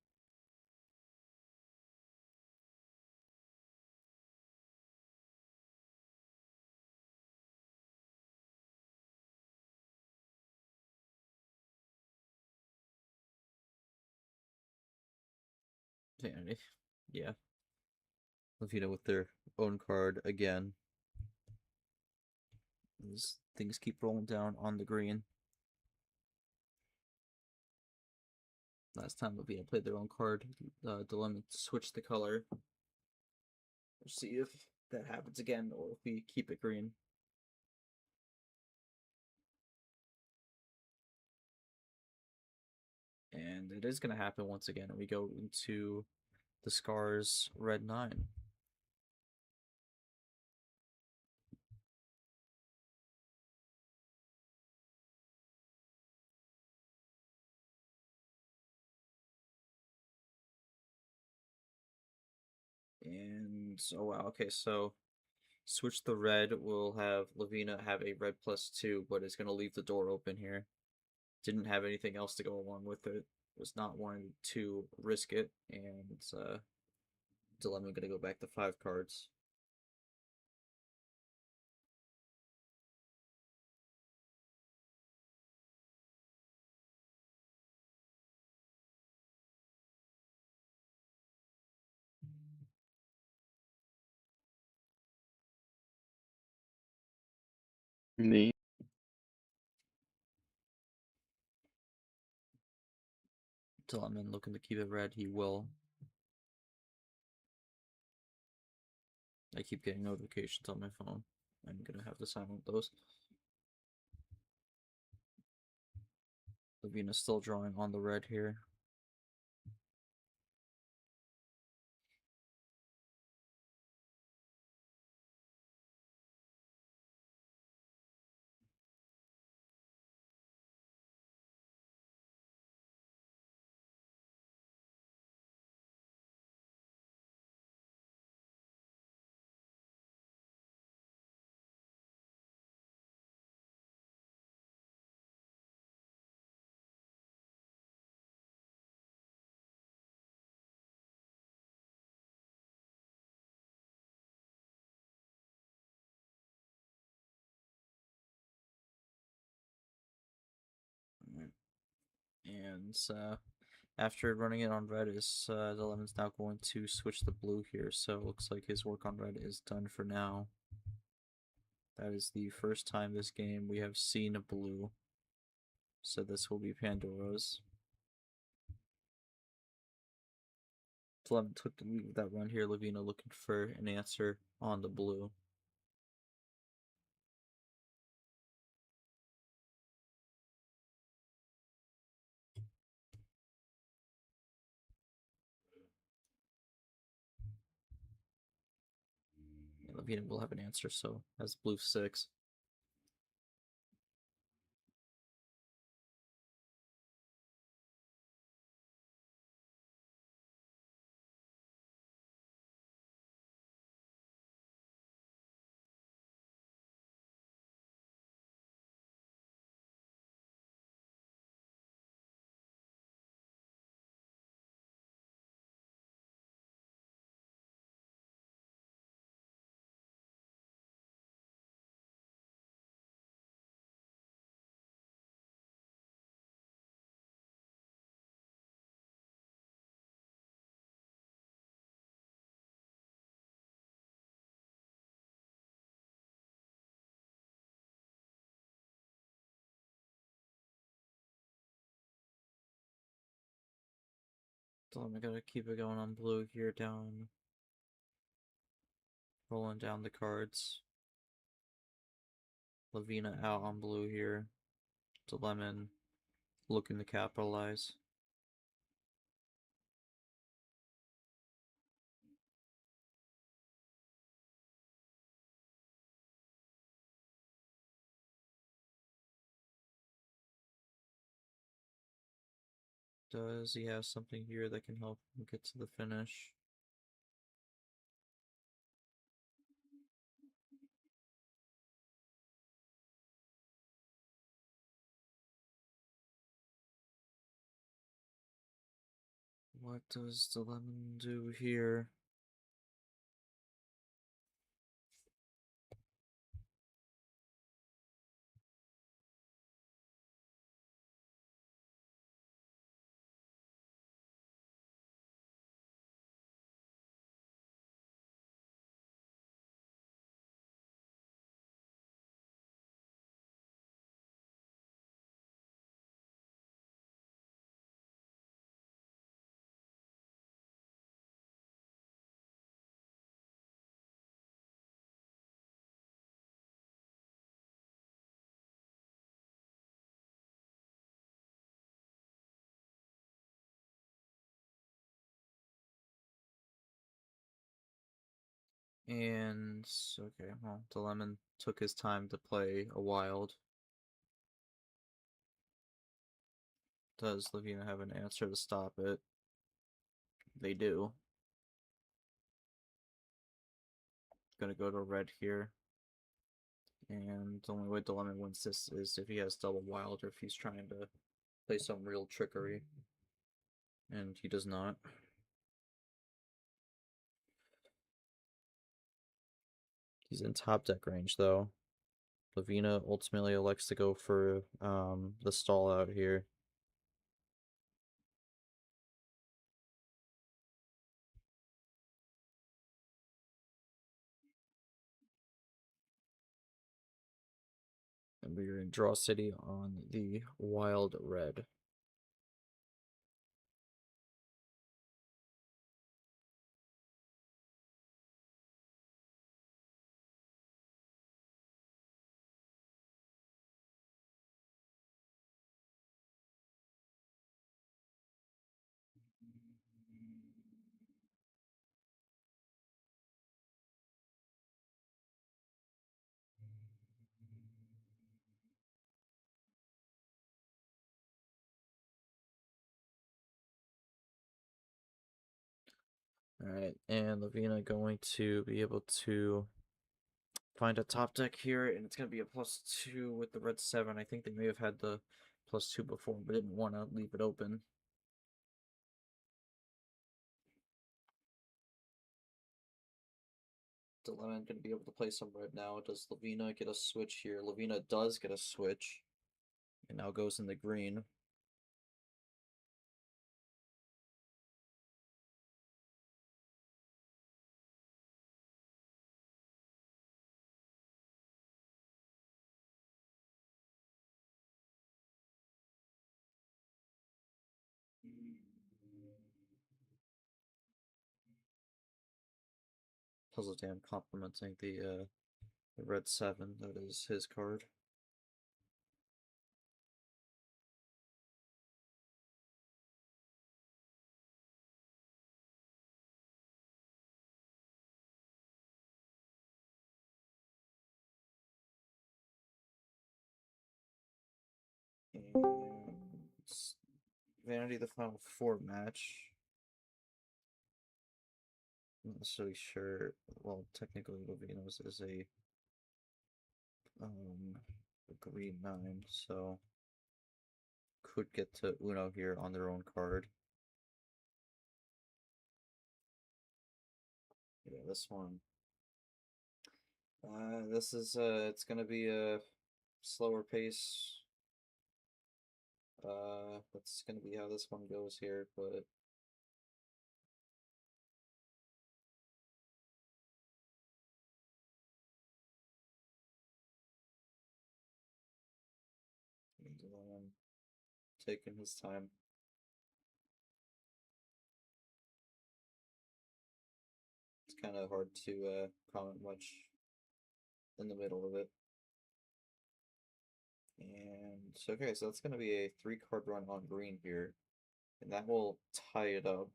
Yeah. Lavina with their own card again. These things keep rolling down on the green. Last time Lavina played their own card, Dilemma switched the color. We'll see if that happens again or if we keep it green. And it is going to happen once again. We go into the Scars Red 9. And oh wow, okay, so switch the red. We'll have Lavina have a red +2, but it's gonna leave the door open here. Didn't have anything else to go along with it. Was not wanting to risk it, and Dilemma gonna go back to 5 cards. Neat. Dilemma looking to keep it red. He will. I keep getting notifications on my phone. I'm gonna have to silence those. Lavina's still drawing on the red here. And after running it on red, the lemon's now going to switch the blue here. So it looks like his work on red is done for now. That is the first time this game we have seen a blue. So this will be Pandora's. Lemon took the lead with that run here. Lavina looking for an answer on the blue. Lavina will have an answer, so has blue 6. So I'm gonna keep it going on blue here, down, rolling down the cards. Lavina out on blue here. To lemon, looking to capitalize. Does he have something here that can help him get to the finish? What does the lemon do here? And okay, well, the lemon took his time to play a wild. Does Lavina have an answer to stop it? They do. Gonna go to red here. And the only way the lemon wins this is if he has double wild or if he's trying to play some real trickery. And he does not. He's in top deck range though. Lavina ultimately elects to go for the stall out here. And we're in draw city on the wild red. Alright, and Lavina going to be able to find a top deck here, and it's going to be a +2 with the red 7. I think they may have had the +2 before, but didn't want to leave it open. Dilemma going to be able to play some red now. Does Lavina get a switch here? Lavina does get a switch, and now goes in the green. Puzzle Dam complimenting the red 7. That is his card. And Vanity the Final Four match. I'm not necessarily sure. Well, technically, Lavino's is a green 9, so could get to Uno here on their own card. Yeah, this one. This is it's gonna be a slower pace. That's gonna be how this one goes here, but taking his time. It's kind of hard to comment much in the middle of it. And okay, so that's gonna be a 3-card run on green here, and that will tie it up.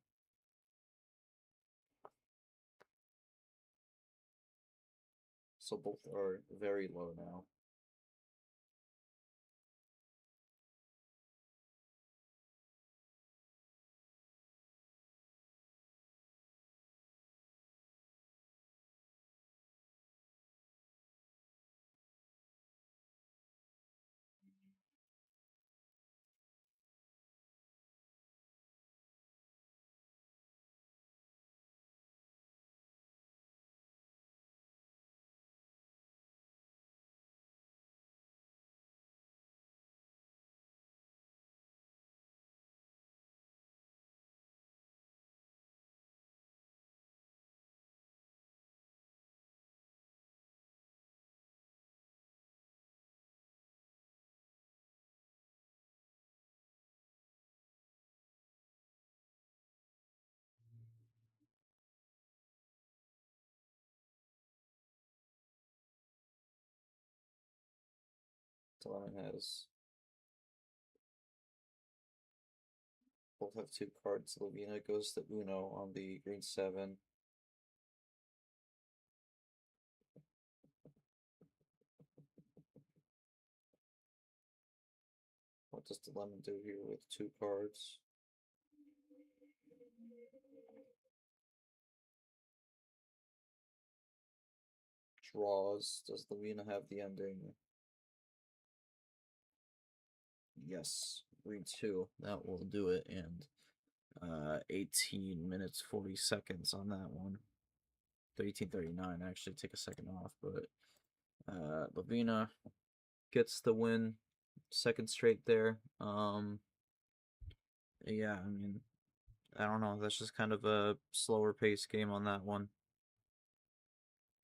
So both are very low now. Dilemma has both have 2 cards. Lavina goes to Uno on the green 7. What does the lemon do here with 2 cards? Draws. Does Lavina have the ending? Yes. Read 2. That will do it. And 18 minutes 40 seconds on that one. 18:39. Actually, take a second off, but Lavina gets the win, second straight there. Yeah, I mean, I don't know. That's just kind of a slower pace game on that one.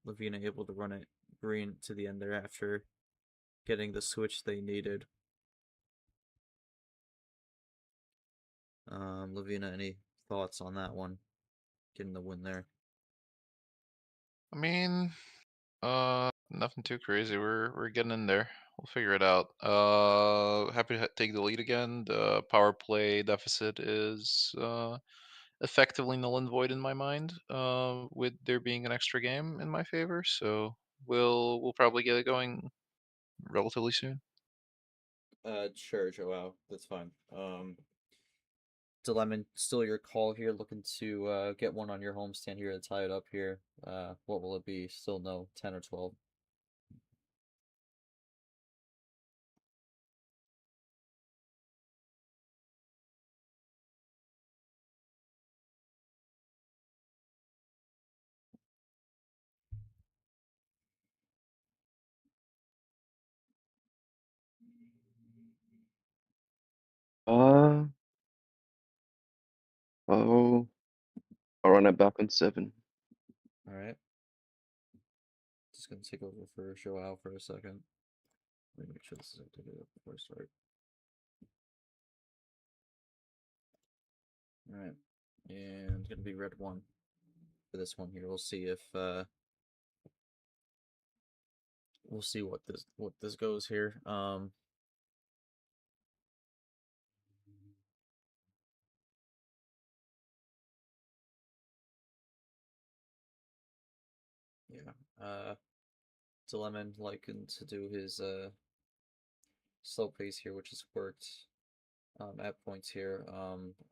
Lavina able to run it green to the end there after getting the switch they needed. Lavina, any thoughts on that one? Getting the win there. I mean, nothing too crazy. We're getting in there. We'll figure it out. Happy to take the lead again. The power play deficit is effectively null and void in my mind. With there being an extra game in my favor, so we'll probably get it going relatively soon. Sure, Joao. That's fine. Dilemma, still your call here, looking to get one on your homestand here to tie it up here. What will it be? Still no 10 or 12. Uh, oh, I'll run it back on 7. All right. Just gonna take over for Joao for a second. Let me make sure this is activated before I start. All right, and it's gonna be red 1 for this one here. We'll see if we'll see what this goes here. Yeah. Dilemma liking to do his slow pace here, which has worked at points here.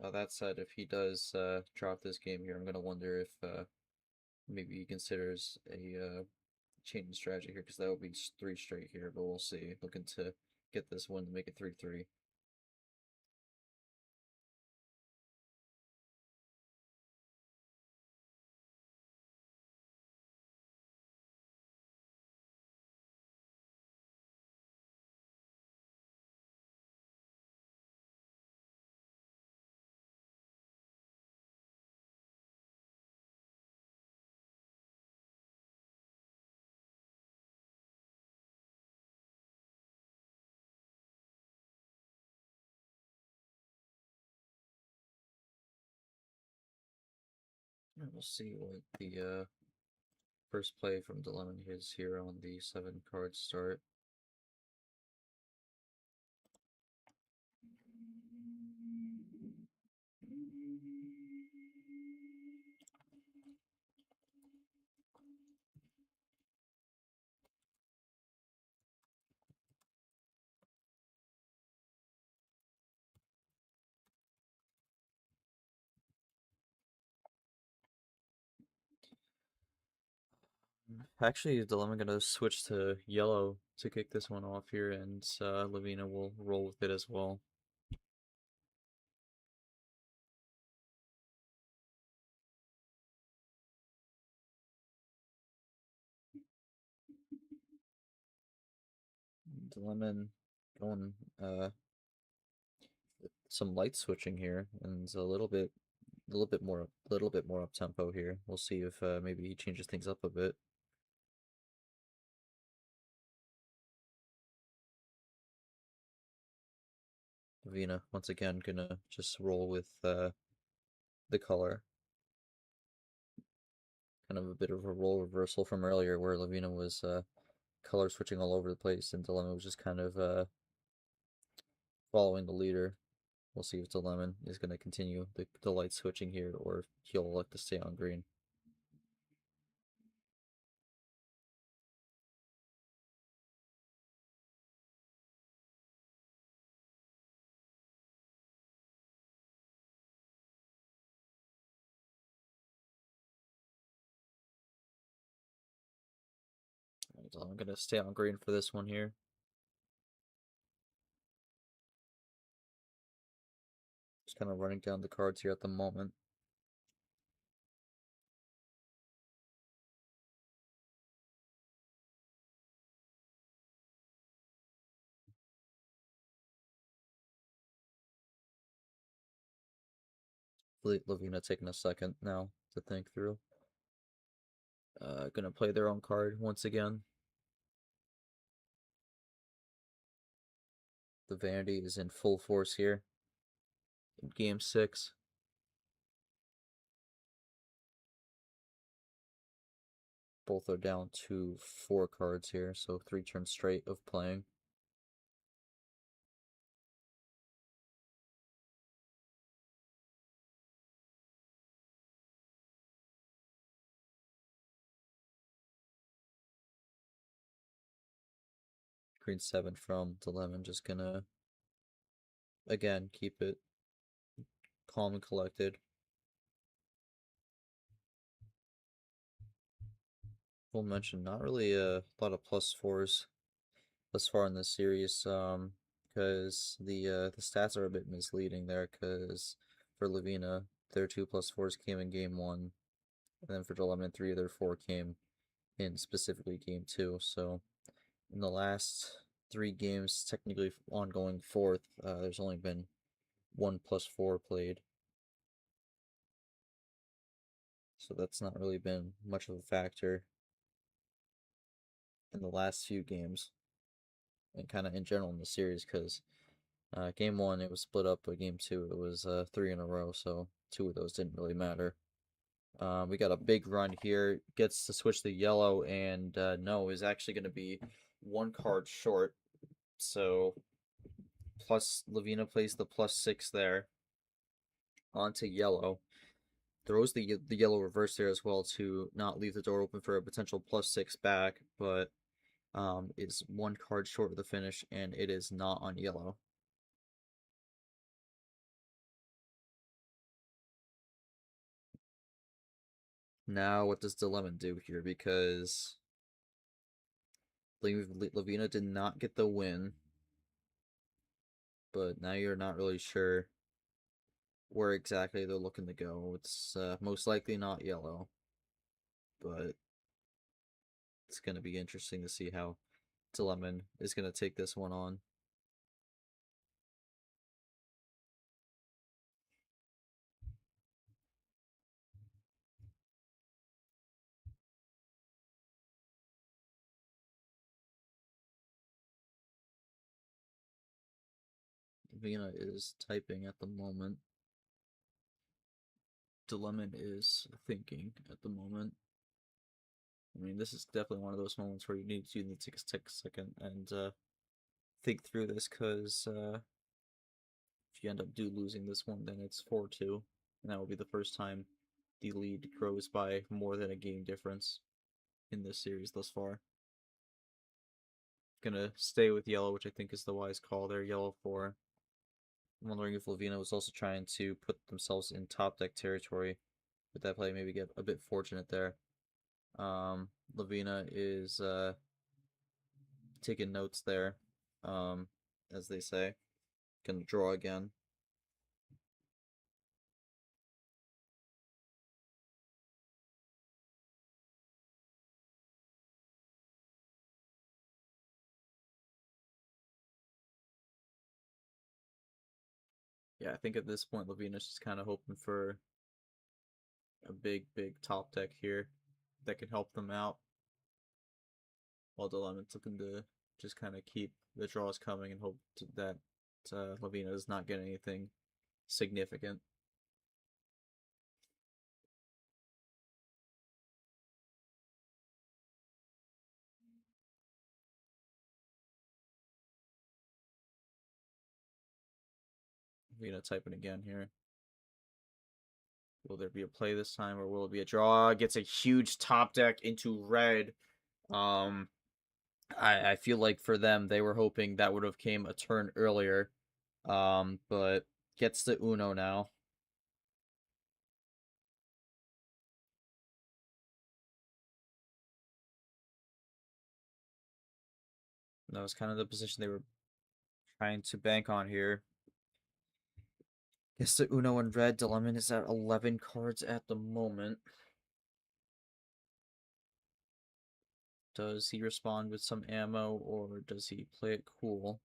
That said, if he does drop this game here, I'm gonna wonder if maybe he considers a change in strategy here, because that would be 3 straight here. But we'll see. Looking to get this win to make it 3-3. And we'll see what the first play from Dilemma is here on the 7 card start. Actually, Dilemma gonna switch to yellow to kick this one off here, and Lavina will roll with it as well. Dilemma going some light switching here, and a little bit more up tempo here. We'll see if maybe he changes things up a bit. Lavina once again gonna just roll with the color. Kind of a bit of a role reversal from earlier, where Lavina was color switching all over the place, and Dilemma was just kind of following the leader. We'll see if Dilemma is going to continue the light switching here, or if he'll elect to stay on green. So I'm gonna stay on green for this one here. Just kind of running down the cards here at the moment. Lavina taking a second now to think through. Gonna play their own card once again. The Vanity is in full force here in Game 6. Both are down to 4 cards here, so 3 turns straight of playing. Green 7 from the lemon, just gonna, again, keep it calm and collected. We'll mention not really a lot of +4s thus far in this series, because the stats are a bit misleading there, because for Lavina, their 2 +4s came in Game 1, and then for the lemon, 3 of their 4 came in specifically Game 2, so in the last 3 games, technically ongoing 4th, there's only been 1 +4 played. So that's not really been much of a factor in the last few games, and kind of in general in the series, because Game 1 it was split up, but Game 2 it was 3 in a row, so 2 of those didn't really matter. We got a big run here, gets to switch the yellow, and no, is actually going to be 1 card short, so plus Lavina plays the +6 there onto yellow. Throws the yellow reverse there as well to not leave the door open for a potential +6 back, but is 1 card short of the finish, and it is not on yellow. Now, what does the lemon do here? Because Lavina did not get the win, but now you're not really sure where exactly they're looking to go. It's most likely not yellow, but it's going to be interesting to see how Lemon is going to take this one on. Lavina is typing at the moment. Lemon is thinking at the moment. I mean, this is definitely one of those moments where you need to take a second and think through this, because if you end up losing this one, then it's 4-2, and that will be the first time the lead grows by more than a game difference in this series thus far. Gonna stay with yellow, which I think is the wise call there. Yellow 4. I'm wondering if Lavina was also trying to put themselves in top deck territory with that play, maybe get a bit fortunate there. Lavina is taking notes there, as they say. Gonna draw again. Yeah, I think at this point Lavina's just kind of hoping for a big top deck here that can help them out, while Dilemma's looking to just kind of keep the draws coming and hope that Lavina does not get anything significant. Lavina typing again here. Will there be a play this time, or will it be a draw? Gets a huge top deck into red. I feel like for them, they were hoping that would have came a turn earlier. But gets the Uno now. That was kind of the position they were trying to bank on here. Yes, the Uno in red. Dilemma is at 11 cards at the moment. Does he respond with some ammo, or does he play it cool?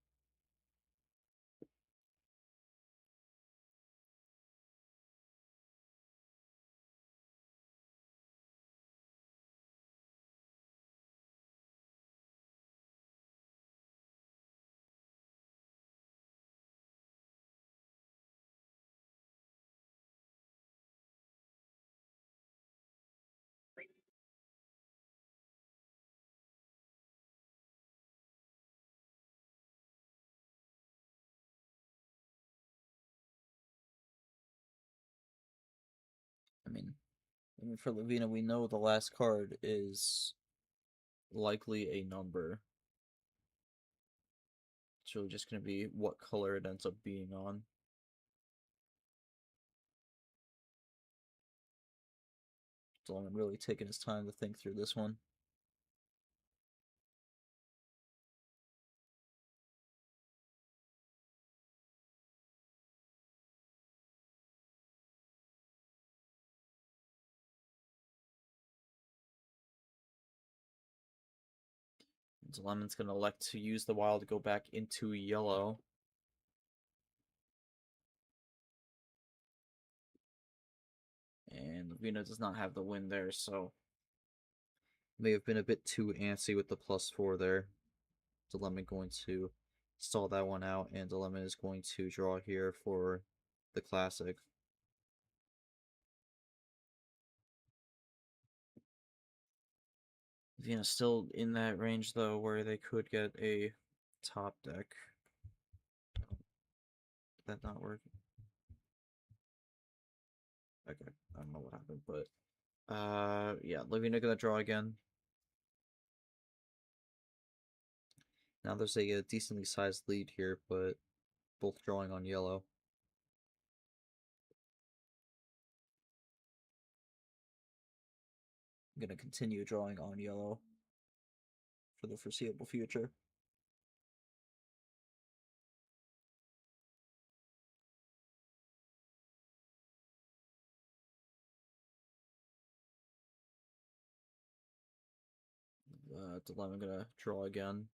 I mean, for Lavina, we know the last card is likely a number. It's really just going to be what color it ends up being on. So I'm really taking his time to think through this one. So Lemon's going to elect to use the wild to go back into yellow. And Lavina does not have the win there, so may have been a bit too antsy with the +4 there. Dilemma going to stall that one out, and Dilemma is going to draw here for the classic. Lavina's still in that range though, where they could get a top deck. Did that not work? Okay, I don't know what happened, but yeah, Lavina gonna draw again. Now there's a decently sized lead here, but both drawing on yellow. I'm gonna continue drawing on yellow for the foreseeable future. Dilemma gonna draw again.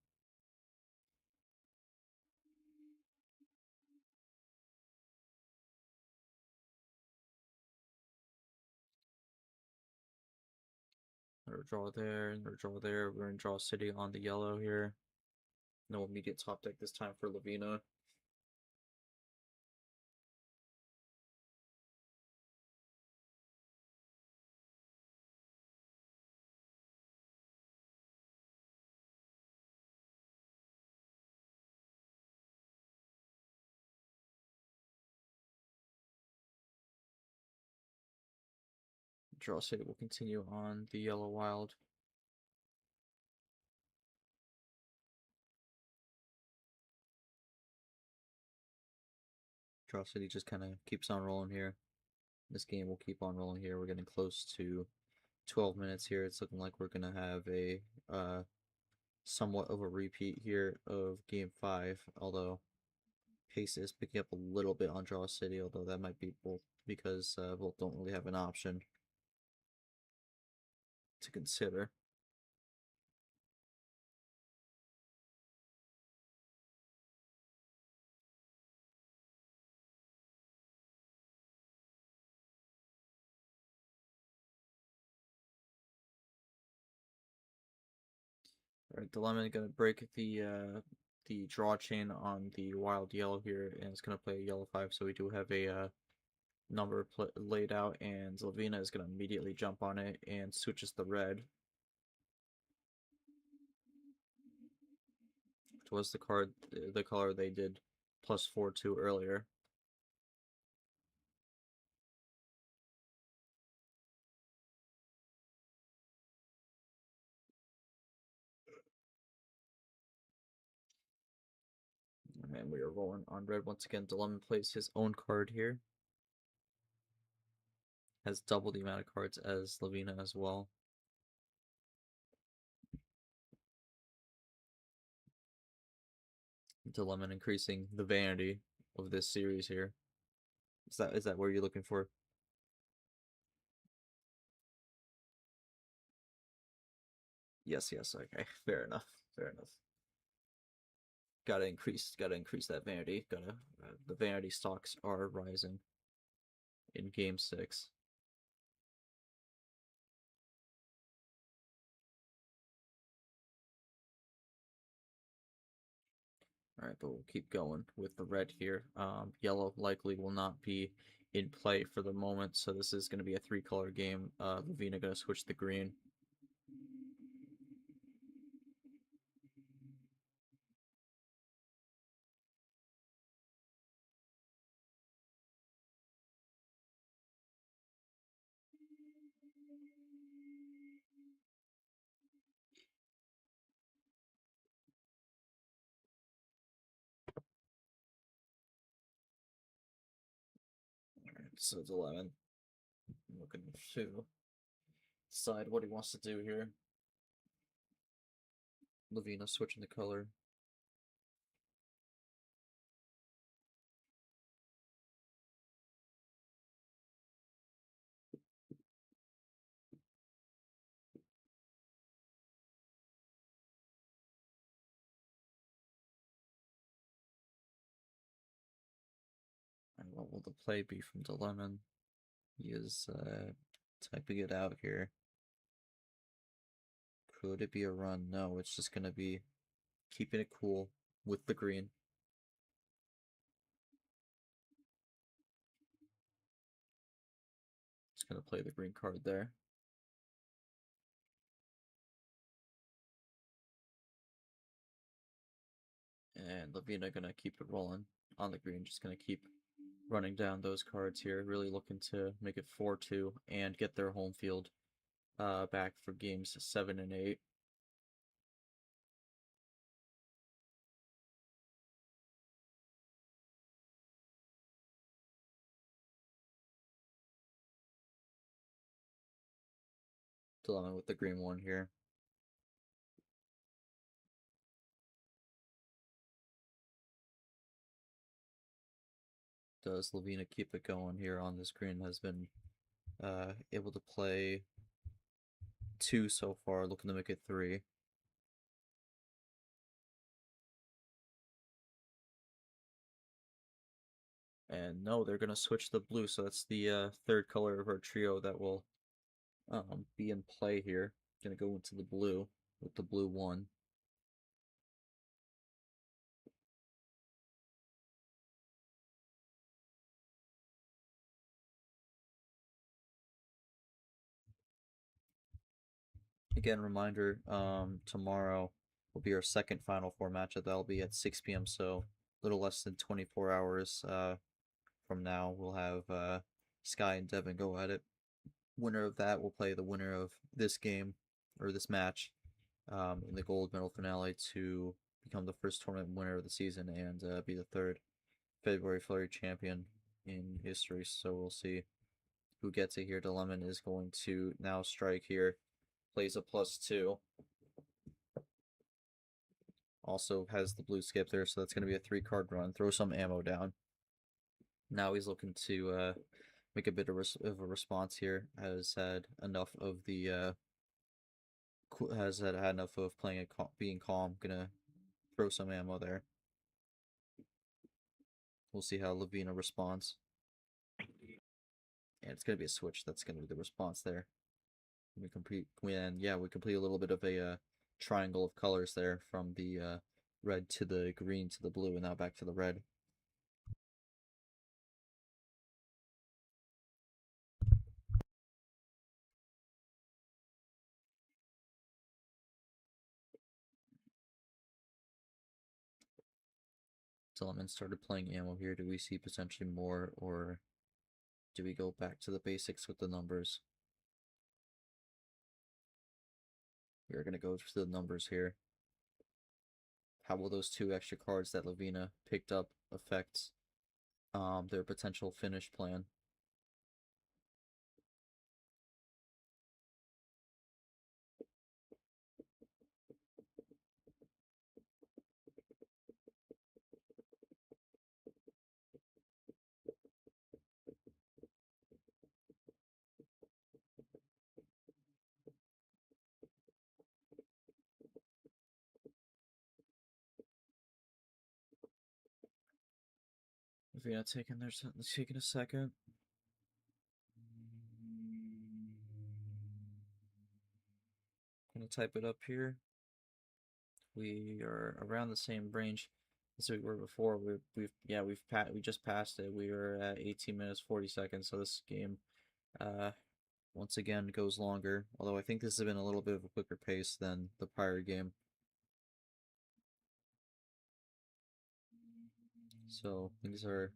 Another draw there, another draw there. We're in draw city on the yellow here. No immediate top deck this time for Lavina. Draw city will continue on the yellow wild. Draw city just kind of keeps on rolling here. This game will keep on rolling here. We're getting close to 12 minutes here. It's looking like we're gonna have a somewhat of a repeat here of game 5, although pace is picking up a little bit on draw city, although that might be both because both don't really have an option to consider. Alright, Dilemma gonna break the draw chain on the wild yellow here, and it's gonna play a yellow 5, so we do have a number laid out, and Lavina is gonna immediately jump on it and switches the red. Which was the color they did +4 to earlier. And we are rolling on red once again. Dilemma plays his own card here. Has double the amount of cards as Lavina as well. Dilemma increasing the vanity of this series here. Is that where you're looking for? Yes, okay. Fair enough. Gotta increase that vanity. The vanity stocks are rising in game 6. Alright, but we'll keep going with the red here. Yellow likely will not be in play for the moment, so this is going to be a 3-color game. Lavina going to switch the green. Alright, so it's 11. Looking to decide what he wants to do here. Lavina switching the color. And what will the play be from Dilemon? He is typing it out here. Could it be a run? No, it's just going to be keeping it cool with the green. Just going to play the green card there. And Lavina going to keep it rolling on the green. Just going to keep running down those cards here. Really looking to make it 4-2 and get their home field back for games 7 and 8. Dilemma with the green one here. Does Lavina keep it going here on this green? Has been able to play 2 so far, looking to make it 3. And no, they're going to switch the blue, so that's the third color of our trio that will be in play here. Going to go into the blue with the blue 1. Again, reminder, tomorrow will be our second Final Four matchup. That'll be at 6 p.m., so a little less than 24 hours from now. We'll have Sky and Devin go at it. Winner of that will play the winner of this game, or this match, in the gold medal finale to become the first tournament winner of the season and be the third February Flurry champion in history. So we'll see who gets it here. Dilemon is going to now strike here. Plays a +2. Also has the blue skip there, so that's going to be a 3-card run. Throw some ammo down. Now he's looking to make a bit of a response here. Has had enough of the had enough of playing it being calm. Gonna throw some ammo there. We'll see how Lavina responds. And it's gonna be a switch. That's gonna be the response there. We complete a little bit of a triangle of colors there from the red to the green to the blue, and now back to the red. Element started playing ammo here. Do we see potentially more, or do we go back to the basics with the numbers? We're going to go through the numbers here. How will those 2 extra cards that Lavina picked up affect their potential finish plan? Lavina taking a second. Gonna type it up here. We are around the same range as we were before. We just passed it. We are at 18 minutes 40 seconds. So this game, once again goes longer. Although I think this has been a little bit of a quicker pace than the prior game. So things are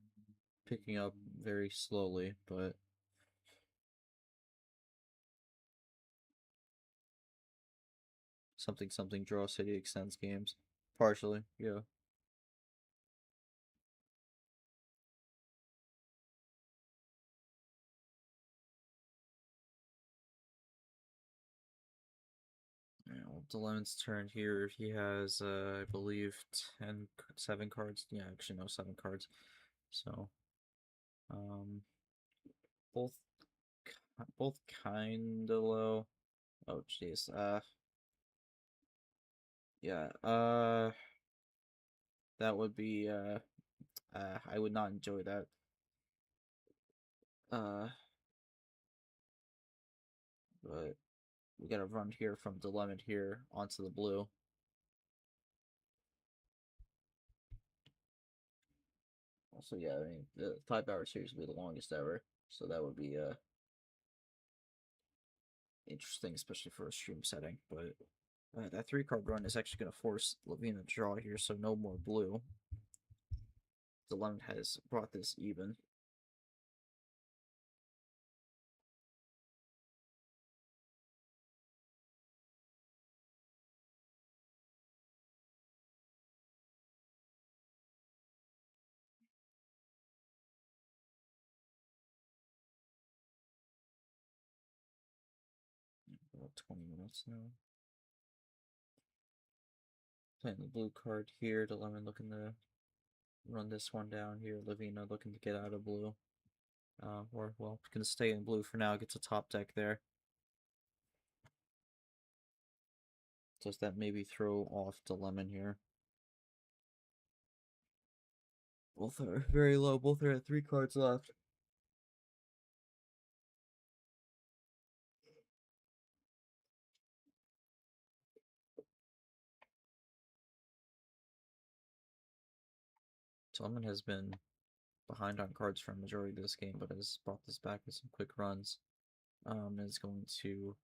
picking up very slowly, but something draw city extends games partially. Yeah. Dilemma's turn here. He has, I believe, 7 cards. Yeah, actually, no, 7 cards. So, both, both kinda low. Oh, jeez. Yeah. That would be, I would not enjoy that. But we gotta run here from Dilemma here onto the blue. Also, yeah, I mean, the 5-hour series would be the longest ever, so that would be interesting, especially for a stream setting. But that 3-card run is actually going to force Lavina to draw here, so no more blue. Dilemma has brought this even. About 20 minutes now. Playing the blue card here. Dilemma looking to run this one down here. Lavina looking to get out of blue. Or, well, going to stay in blue for now. Gets a top deck there. Does that maybe throw off Dilemma here? Both are very low. Both are at 3 cards left. Dilemma has been behind on cards for a majority of this game, but has brought this back with some quick runs. Is going to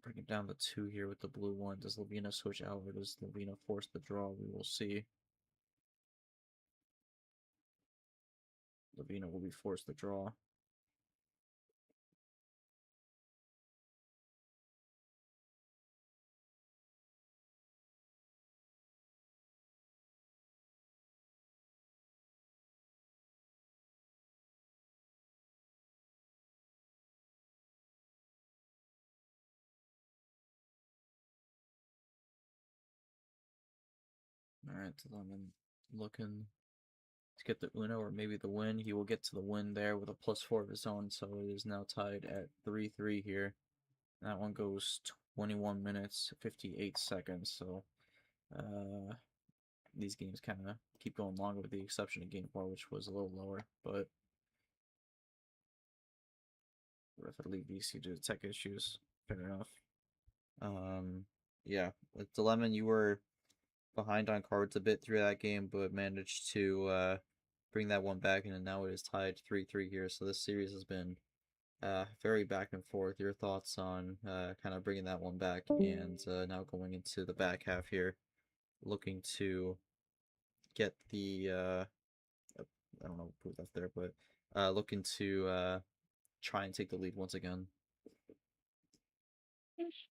bring it down to 2 here with the blue one. Does Lavina switch out, or does Lavina force the draw? We will see. Lavina will be forced to draw. Alright, Dilemma looking to get the Uno or maybe the win. He will get to the win there with a +4 of his own, so it is now tied at 3-3 here. That one goes 21 minutes 58 seconds, so these games kind of keep going longer with the exception of game 4, which was a little lower, but rapidly VC due to tech issues. Fair enough. Yeah, with Dilemma, you were behind on cards a bit through that game, but managed to bring that one back, and now it is tied 3-3 here. So this series has been very back and forth. Your thoughts on kind of bringing that one back, and now going into the back half here, looking to get the I don't know who that's there, but looking to try and take the lead once again.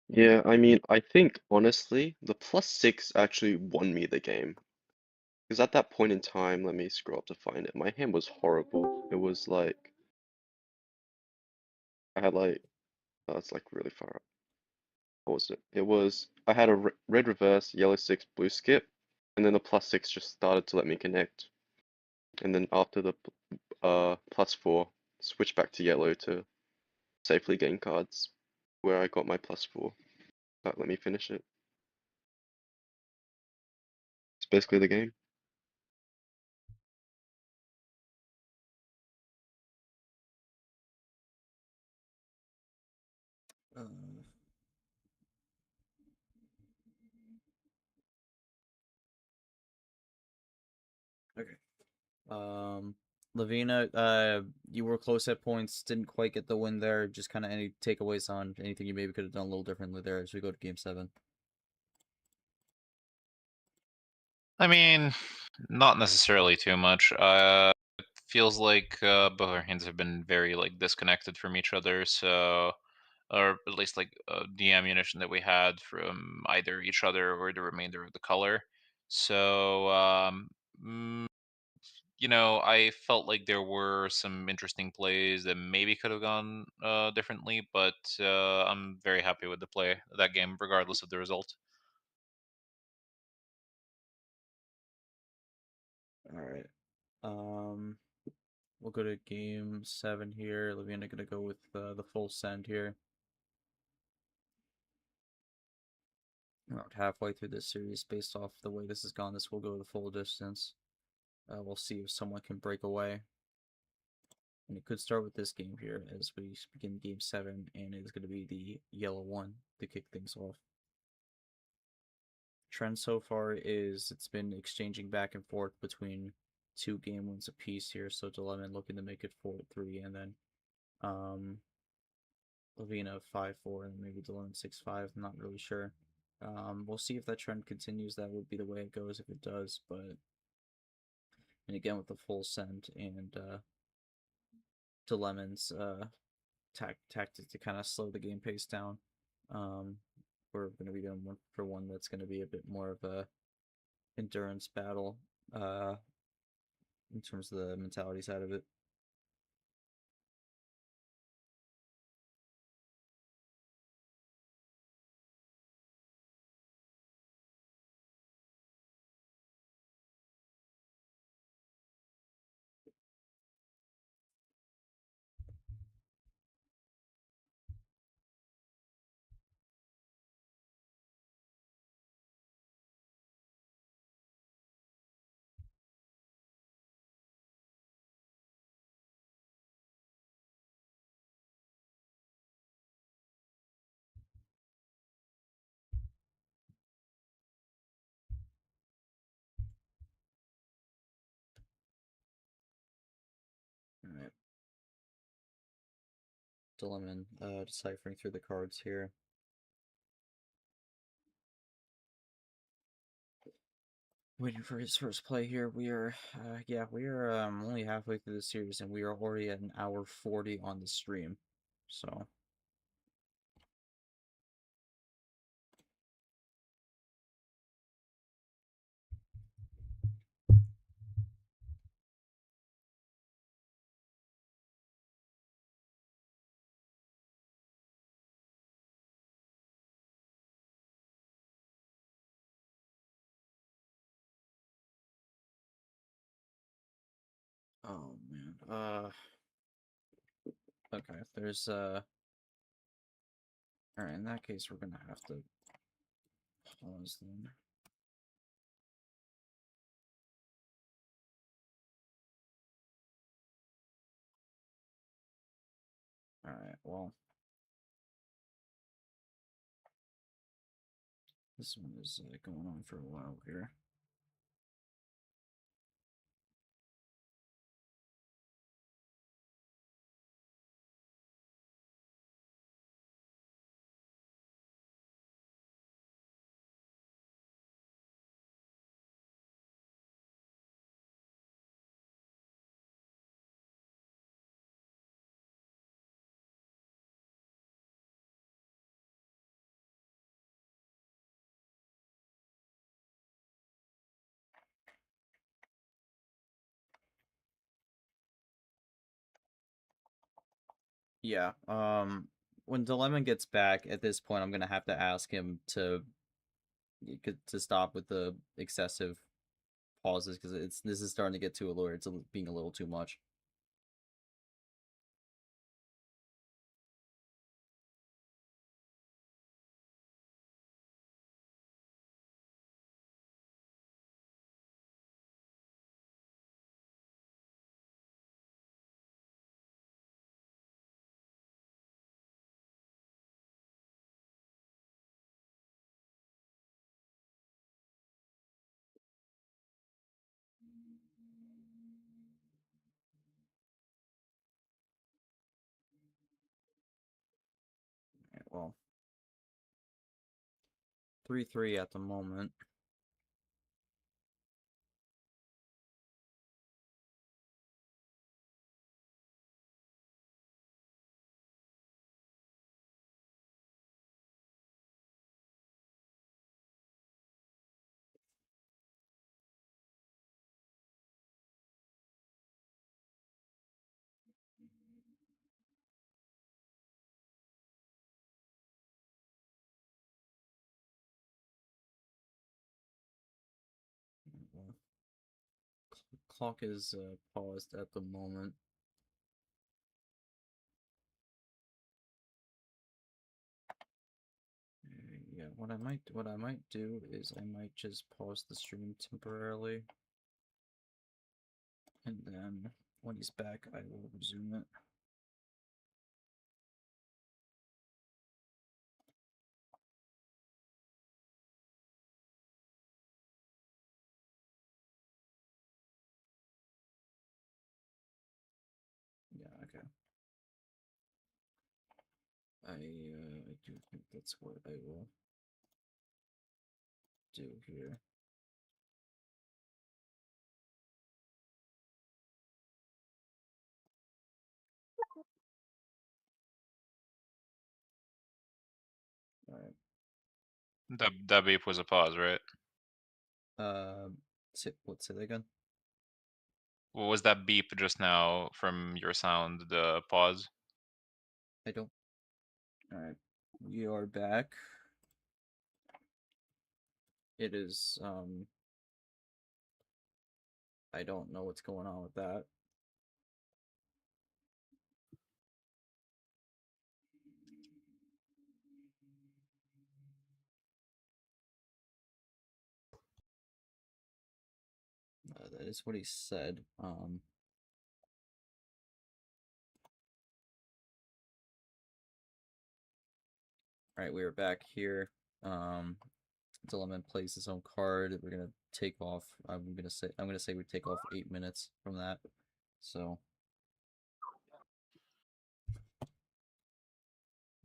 Yeah, I mean, I think honestly, the +6 actually won me the game. Because at that point in time, let me scroll up to find it. My hand was horrible. It was like, I had like, it's like really far up. What was it? It was, I had a red reverse, yellow 6, blue skip, and then the +6 just started to let me connect. And then after the +4, switch back to yellow to safely gain cards, where I got my +4. But let me finish it. It's basically the game. Uh, okay. Lavina, you were close at points, didn't quite get the win there. Just kind of any takeaways on anything you maybe could have done a little differently there as we go to game 7. I mean, not necessarily too much. It feels like both our hands have been very like disconnected from each other. So, or at least like the ammunition that we had from either each other or the remainder of the color. So, mm, I felt like there were some interesting plays that maybe could have gone differently, but I'm very happy with the play of that game, regardless of the result. All right. Um, we'll go to game 7 here. Lavina gonna go with the full send here. Around halfway through this series, based off the way this has gone, this will go the full distance. We'll see if someone can break away. And it could start with this game here as we begin game 7, and it's going to be the yellow one to kick things off. Trend so far is it's been exchanging back and forth between 2 game wins apiece here. So Dilemma looking to make it 4-3, and then Lavina 5-4, and maybe Dilemma 6-5. I'm not really sure. We'll see if that trend continues. That would be the way it goes if it does. But and again with the full send and Dilemma's tactic to kind of slow the game pace down. Um, we're going to be doing 1-for-1 that's going to be a bit more of a endurance battle in terms of the mentality side of it. All right. Dilemma deciphering through the cards here. Waiting for his first play here. We are, only halfway through the series, and we are already at an hour 40 on the stream. So, oh man, okay. There's all right. In that case, we're gonna have to pause then. All right. Well. This one is going on for a while here. Yeah. When Dilemma gets back at this point, I'm gonna have to ask him to stop with the excessive pauses because this is starting to get too allure. It's being a little too much. well, 3-3 at the moment. Well, clock is paused at the moment. Yeah, what I might do is I might just pause the stream temporarily, and then when he's back, I will resume it. Yeah, okay. I do think that's what I will do here. All right. That beep was a pause, right? Say that again? What was that beep just now from your sound? The pause. I don't. All right, we are back. It is I don't know what's going on with that. That is what he said. All right, we are back here. Dilemma plays his own card. We're gonna take off. I'm gonna say we take off 8 minutes from that. So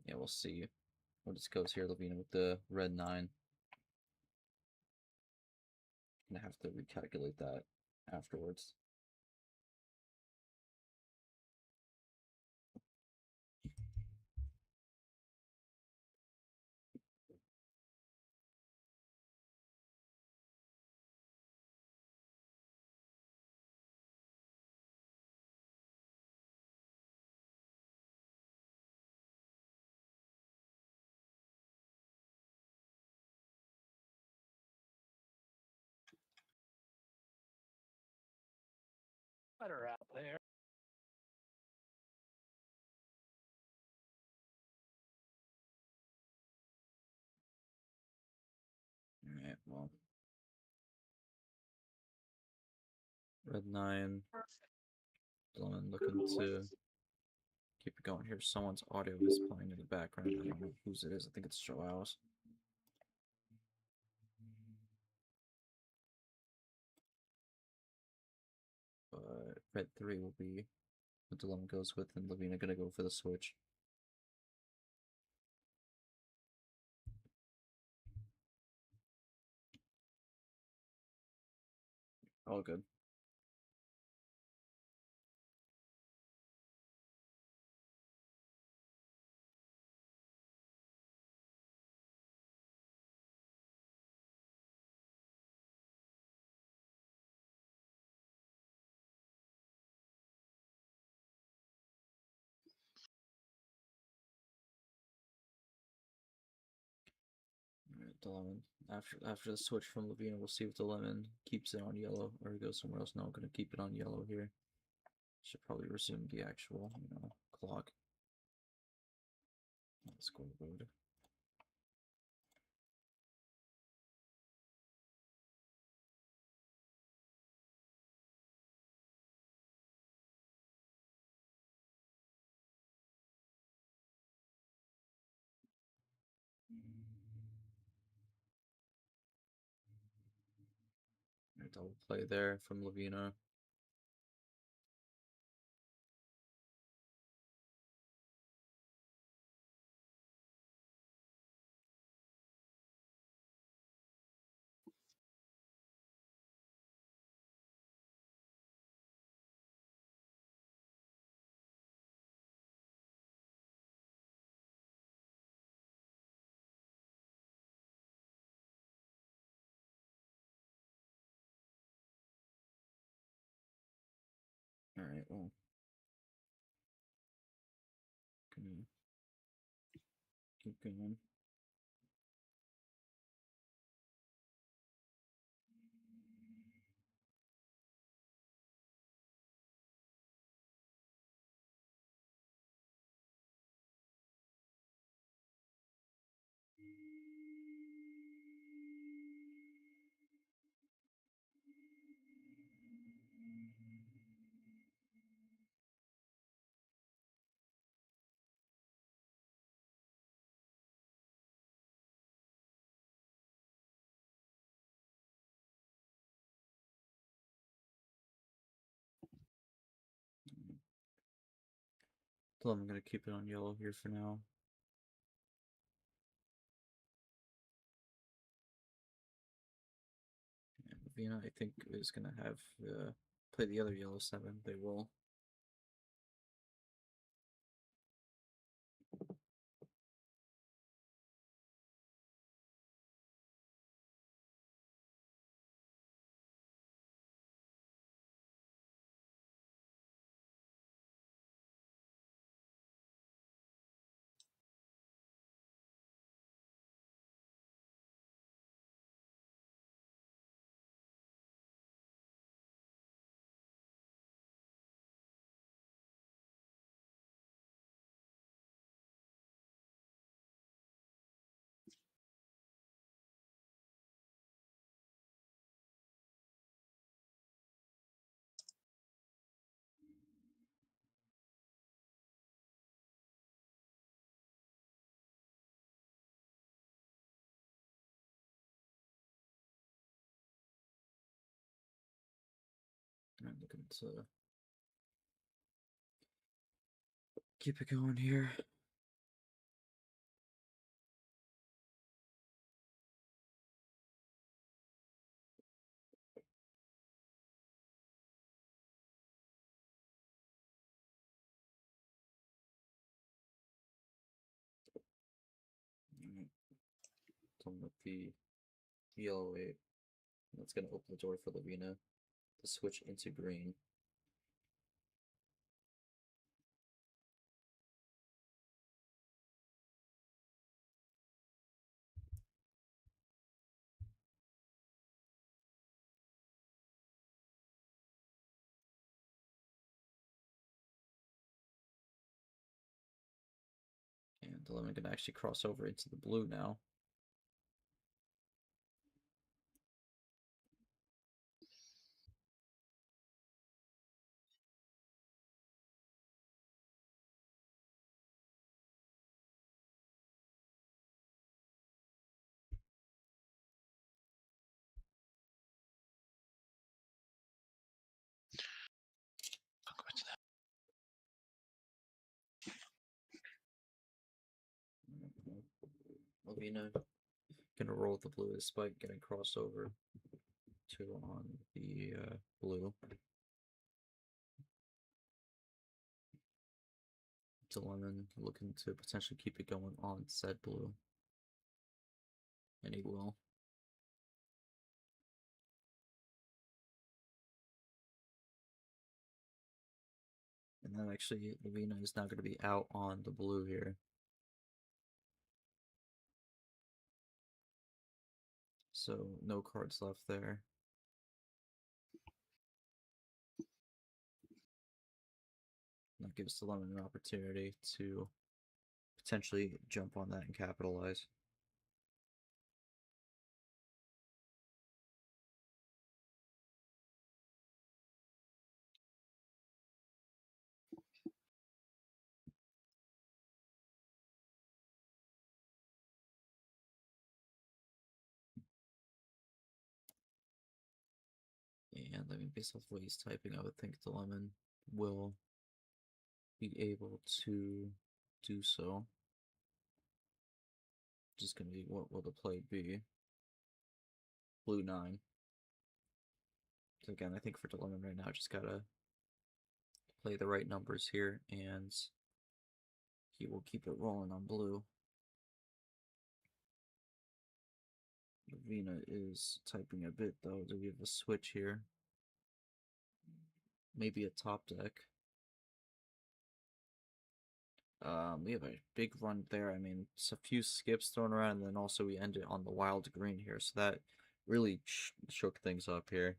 yeah, we'll see what this goes here. Lavina with the red 9. Gonna have to recalculate that afterwards. Better out there. All right, well, red 9. Dylan looking to keep it going here. Someone's audio is playing in the background. I don't know whose it is. I think it's Joao's. But red 3 will be what Dylan goes with, and Lavina gonna go for the switch. All good. Alright, Dylan. After the switch from Lavina, we'll see if Dylan keeps it on yellow or he goes somewhere else. No, I'm gonna keep it on yellow here. Should probably resume the actual, clock. Scoreboard. Double play there from Lavina. Alright, well. Gonna keep going. So I'm gonna keep it on yellow here for now. And Lavina, I think, is gonna have play the other yellow 7. They will. I'm looking to keep it going here. Done with the yellow 8. That's gonna open the door for Lavina to switch into green. And the lemon can actually cross over into the blue now. I'll go into that. Lavina gonna roll the blue despite getting crossed over to on the blue. To lemon looking to potentially keep it going on said blue. And he will. And then actually Lavina is now gonna be out on the blue here. So no cards left there. That gives the lemon an opportunity to potentially jump on that and capitalize. And I mean, based off what he's typing, I would think the lemon will be able to do so. Just gonna be, what will the play be? Blue 9. So again, I think for the lemon right now, just gotta play the right numbers here, and he will keep it rolling on blue. Lavina is typing a bit though. Do we have a switch here? maybe a top deck. We have a big run there. I mean, it's a few skips thrown around, and then also we ended on the wild green here, so that really shook things up here.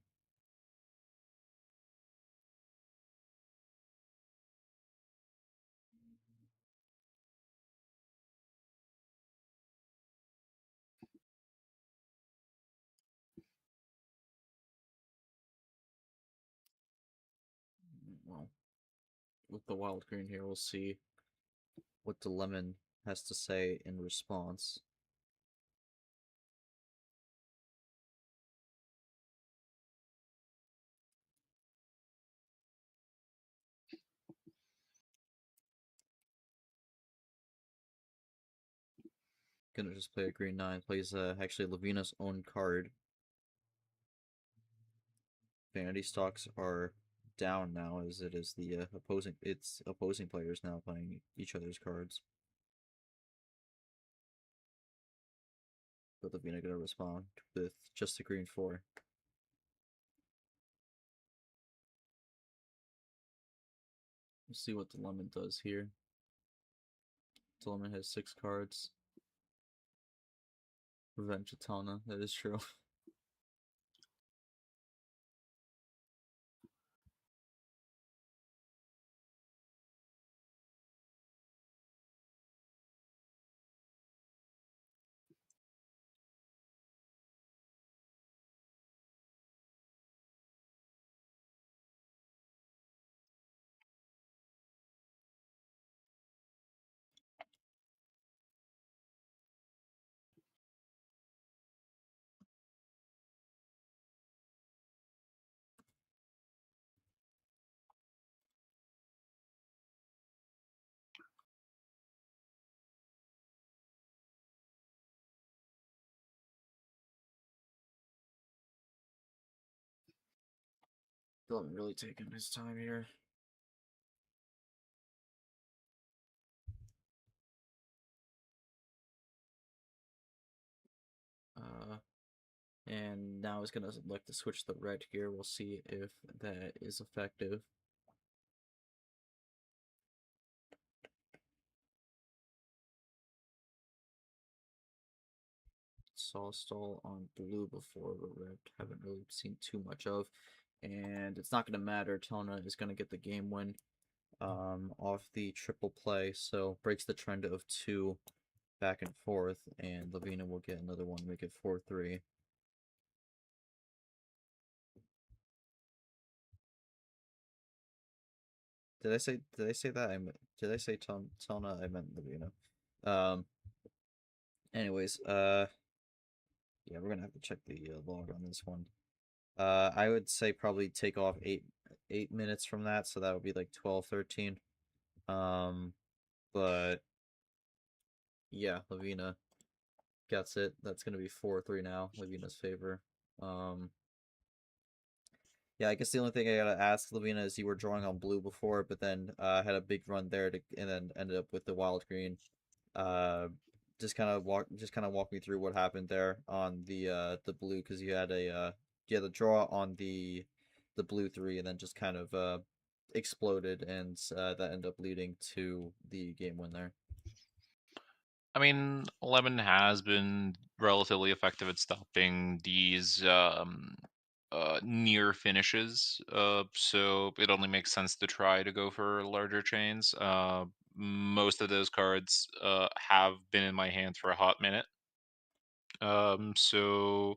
Well, with the wild green here, we'll see what the lemon has to say in response. Gonna just play a green 9. Plays actually Lavina's own card. Vanity stocks are down now, as it is the opposing players now playing each other's cards. But Lavina gonna respond with just a green 4. We'll see what the lemon does here. The lemon has 6 cards. Revenge Atana, that is true. Dylan really taking his time here. And now he's gonna like to switch the red here. We'll see if that is effective. Saw stall on blue before, but red haven't really seen too much of. And it's not gonna matter. Tona is gonna get the game win off the triple play, so breaks the trend of 2 back and forth, and Lavina will get another one, make it 4-3. Did I say that? Did I say Tona? I meant Lavina. Anyways, yeah, we're gonna have to check the log on this one. I would say probably take off 8 minutes from that, so that would be like 12-13. But yeah, Lavina gets it. That's gonna be 4-3 now, Lavina's favor. Yeah, I guess the only thing I gotta ask Lavina is you were drawing on blue before, but then had a big run there and then ended up with the wild green. Just kind of walk me through what happened there on the blue, because you had the draw on the blue 3 and then just kind of exploded, and that ended up leading to the game win there. I mean, Lemon has been relatively effective at stopping these near finishes, so it only makes sense to try to go for larger chains. Most of those cards have been in my hand for a hot minute, so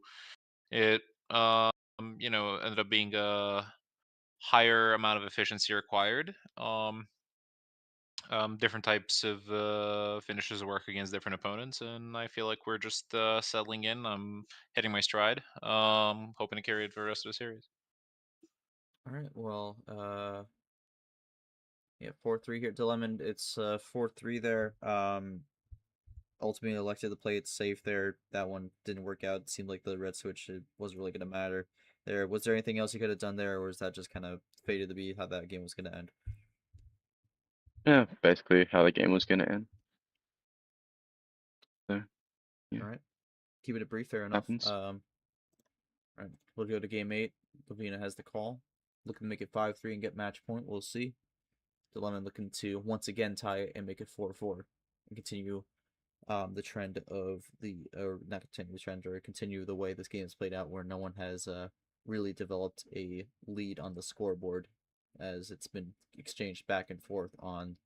it ended up being a higher amount of efficiency required. Different types of finishes work against different opponents, and I feel like we're just settling in. I'm hitting my stride. Hoping to carry it for the rest of the series. All right, well, yeah, 4-3 here to Lemon. It's 4-3 there. Ultimately elected to play it safe there. That one didn't work out. It seemed like the red switch, it wasn't really going to matter there. Was there anything else you could have done there, or was that just kind of fated to be how that game was going to end? Yeah, basically how the game was gonna end. So, yeah, All right, keeping it brief, fair enough. happens. All right, we'll go to game 8. Lavina has the call. looking to make it 5-3 and get match point. We'll see. Dilemma looking to once again tie it and make it 4-4 and continue the trend of or not continue the trend, or continue the way this game has played out, where no one has really developed a lead on the scoreboard, as it's been exchanged back and forth on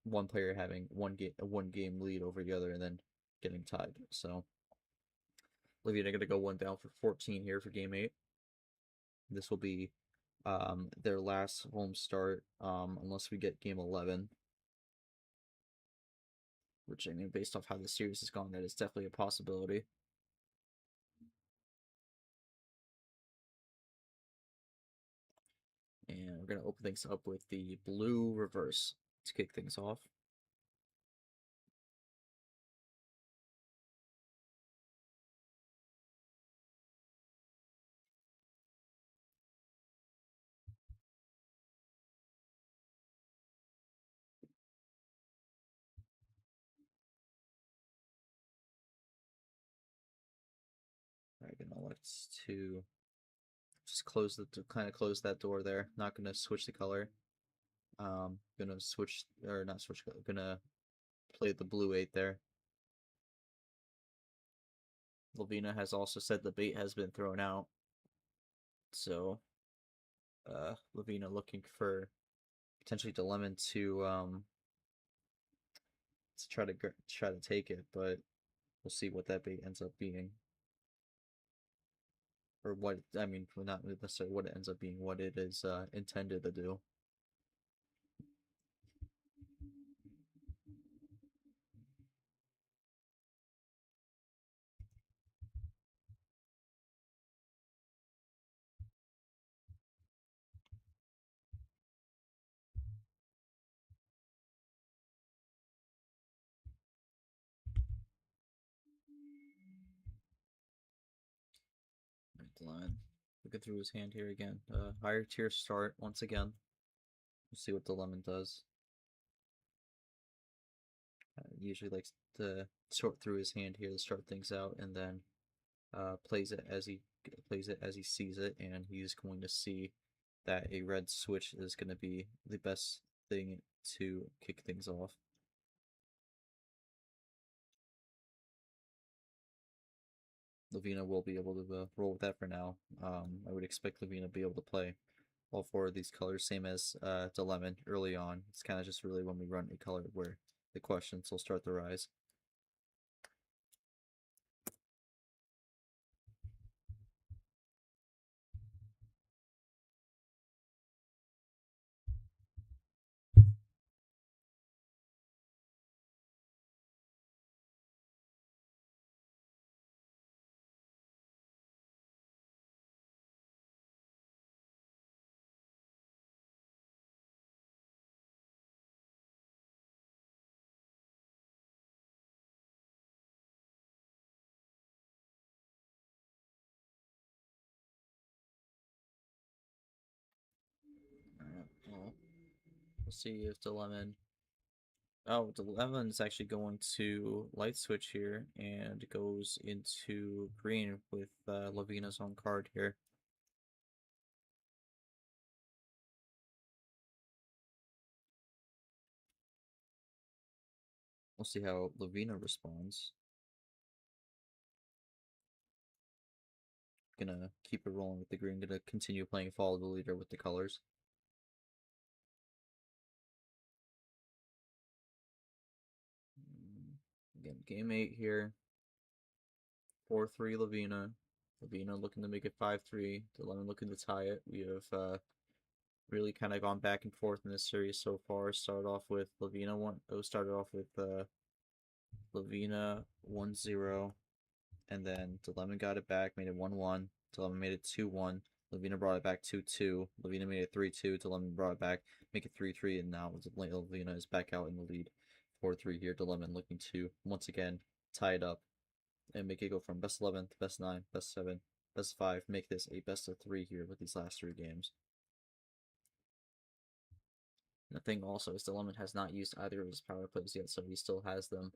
one player having one game lead over the other and then getting tied. So Lavina going to go one down for 14 here for game 8. This will be their last home start, unless we get game 11. Which, I mean, based off how the series has gone, that is definitely a possibility. And we're going to open things up with the blue reverse to kick things off. I'm going to elect to just close that door there. Not going to switch the color. Gonna switch, or not switch, gonna play the blue 8 there. Lavina has also said the bait has been thrown out. So, Lavina looking for potentially Dilemma to try to take it, but we'll see what that bait ends up being. Or what, I mean, not necessarily what it ends up being, what it is intended to do. Line. Looking through his hand here again. Higher tier start once again. We'll see what the lemon does. Usually likes to sort through his hand here to start things out, and then plays it as he sees it, and he's going to see that a red switch is going to be the best thing to kick things off. Lavina will be able to roll with that for now. I would expect Lavina to be able to play all 4 of these colors, same as Dilemma early on. It's kind of just really when we run a color where the questions will start to rise. Well, we'll see if Dilemma. Oh, Dilemma is actually going to light switch here and goes into green with Lavina's own card here. We'll see how Lavina responds. Gonna keep it rolling with the green. Gonna continue playing follow the leader with the colors. Again, game 8 here. 4-3 Lavina. Lavina looking to make it 5-3. Dilemma looking to tie it. We have really kind of gone back and forth in this series so far. Started off with Lavina 1-0, and then Dilemma got it back, made it 1-1. Dilemma made it 2-1. Lavina brought it back 2-2. Lavina made it 3-2. Dilemma brought it back, make it 3-3, and now Lavina is back out in the lead. 4-3 here. Dilemma looking to once again tie it up and make it go from best 11 to best 9, best 7, best 5. Make this a best of 3 here with these last 3 games. And the thing also is Dilemma has not used either of his power plays yet, so he still has them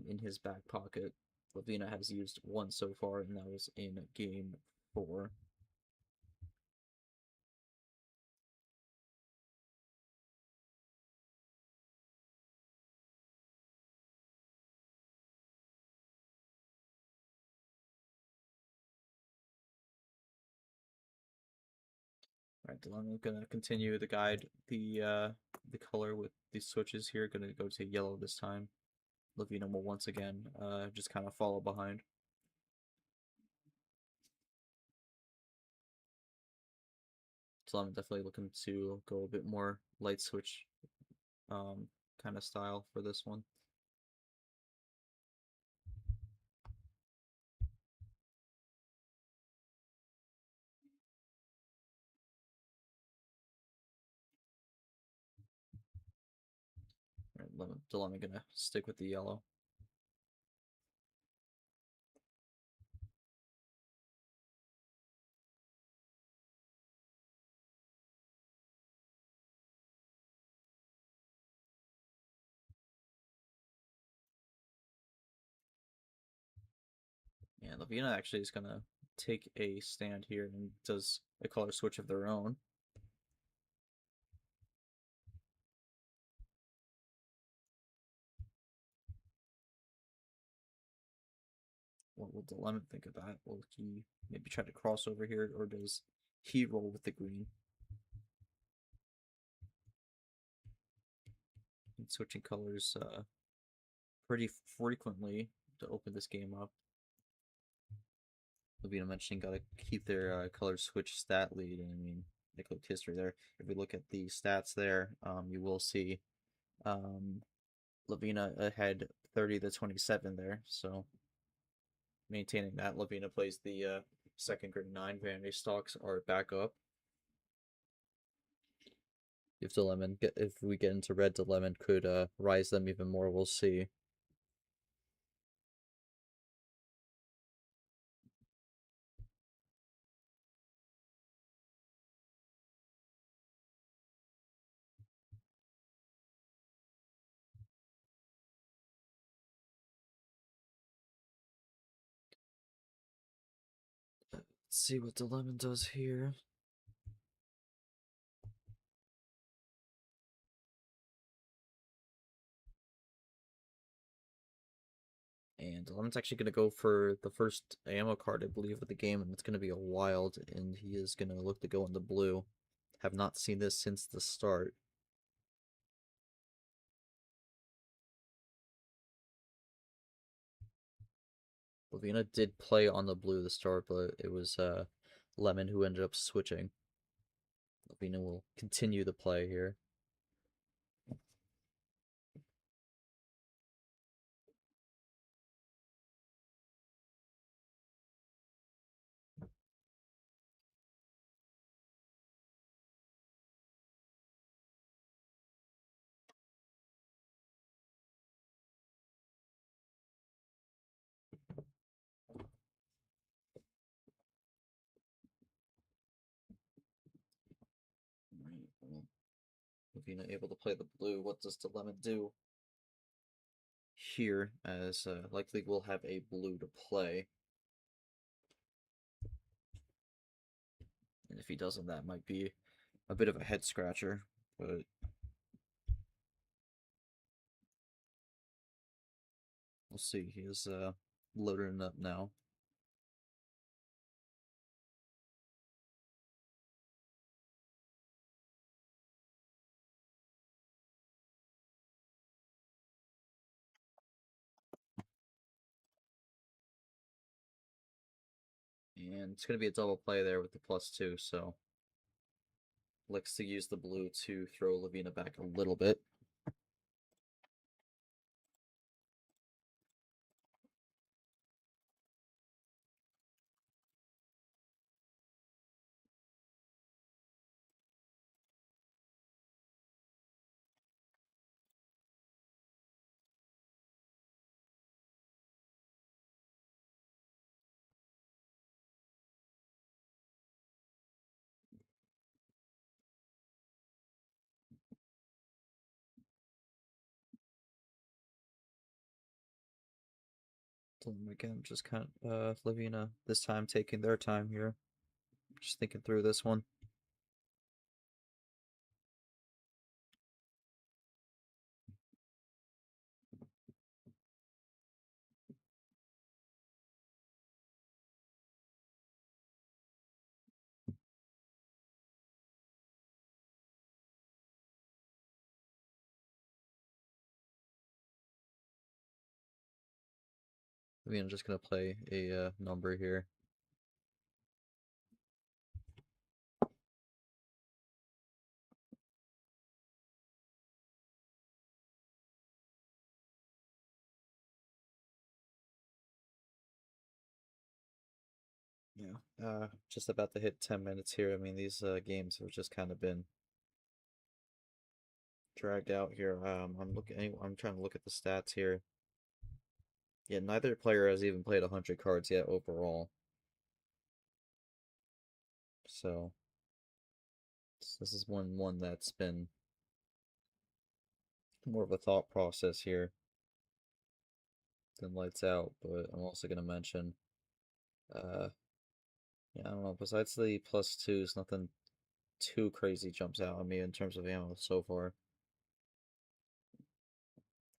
in his back pocket. Lavina has used 1 so far, and that was in game 4. Right, Dylan, I'm gonna continue to guide the color with these switches here. Gonna go to yellow this time. Lavina will once again just kind of follow behind. So I'm definitely looking to go a bit more light switch kind of style for this one. Right, Dylan, gonna stick with the yellow. Yeah, Lavina actually is gonna take a stand here and does a color switch of their own. What will Dilemma think of that? Will he maybe try to cross over here, or does he roll with the green? And switching colors pretty frequently to open this game up. Lavina mentioning gotta keep their color switch stat lead, and I mean they clicked history there. If we look at the stats there, you will see Lavina ahead 30-27 there, so maintaining that. Lavina plays the second grade 9 vanity stocks are back up. If we get into red, Dilemma could rise them even more. We'll see. Let's see what Dilemma does here. And Dilemma's actually going to go for the first ammo card, I believe, of the game, and it's going to be a wild, and he is going to look to go into blue. Have not seen this since the start. Lavina did play on the blue to start, but it was Lemon who ended up switching. Lavina will continue the play here. Right, well, Lavina able to play the blue. What does Dilemma do here? As likely we'll have a blue to play. And if he doesn't, that might be a bit of a head scratcher, but we'll see. He is loading up now. And it's going to be a double play there with the +2, so looks to use the blue to throw Lavina back a little bit. Again, just kind of Lavina this time taking their time here. Just thinking through this one. I mean, I'm just gonna play a number here. Yeah, just about to hit 10 minutes here. I mean, these games have just kind of been dragged out here. I'm trying to look at the stats here. Yeah, neither player has even played 100 cards yet overall. So this is one that's been more of a thought process here than lights out. But I'm also gonna mention, yeah, I don't know. Besides the +2s, nothing too crazy jumps out at me in terms of ammo so far.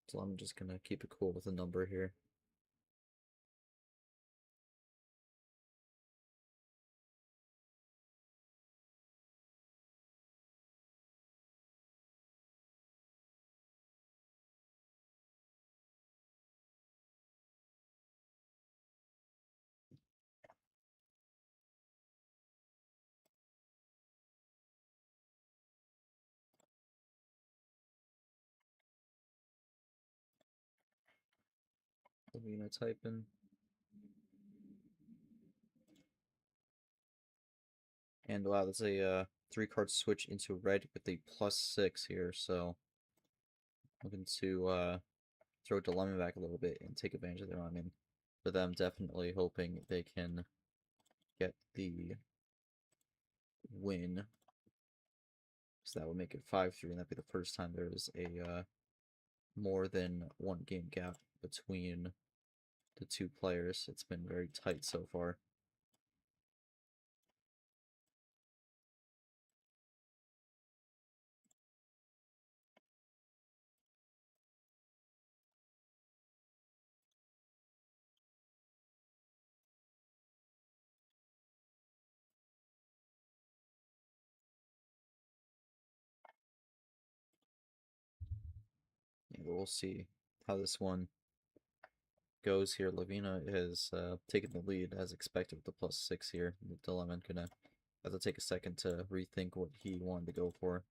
So I'm just gonna keep it cool with a number here. Lavina typing. And wow, there's a 3-card switch into red with a +6 here, so looking to throw Dilemma back a little bit and take advantage of their I mean, for them, definitely hoping they can get the win. So that would make it 5-3, and that'd be the first time there's a more than one game gap between the two players. It's been very tight so far. Yeah, but we'll see how this one goes here. Lavina has taken the lead as expected with the +6 here. The Dilemma gonna have to take a second to rethink what he wanted to go for.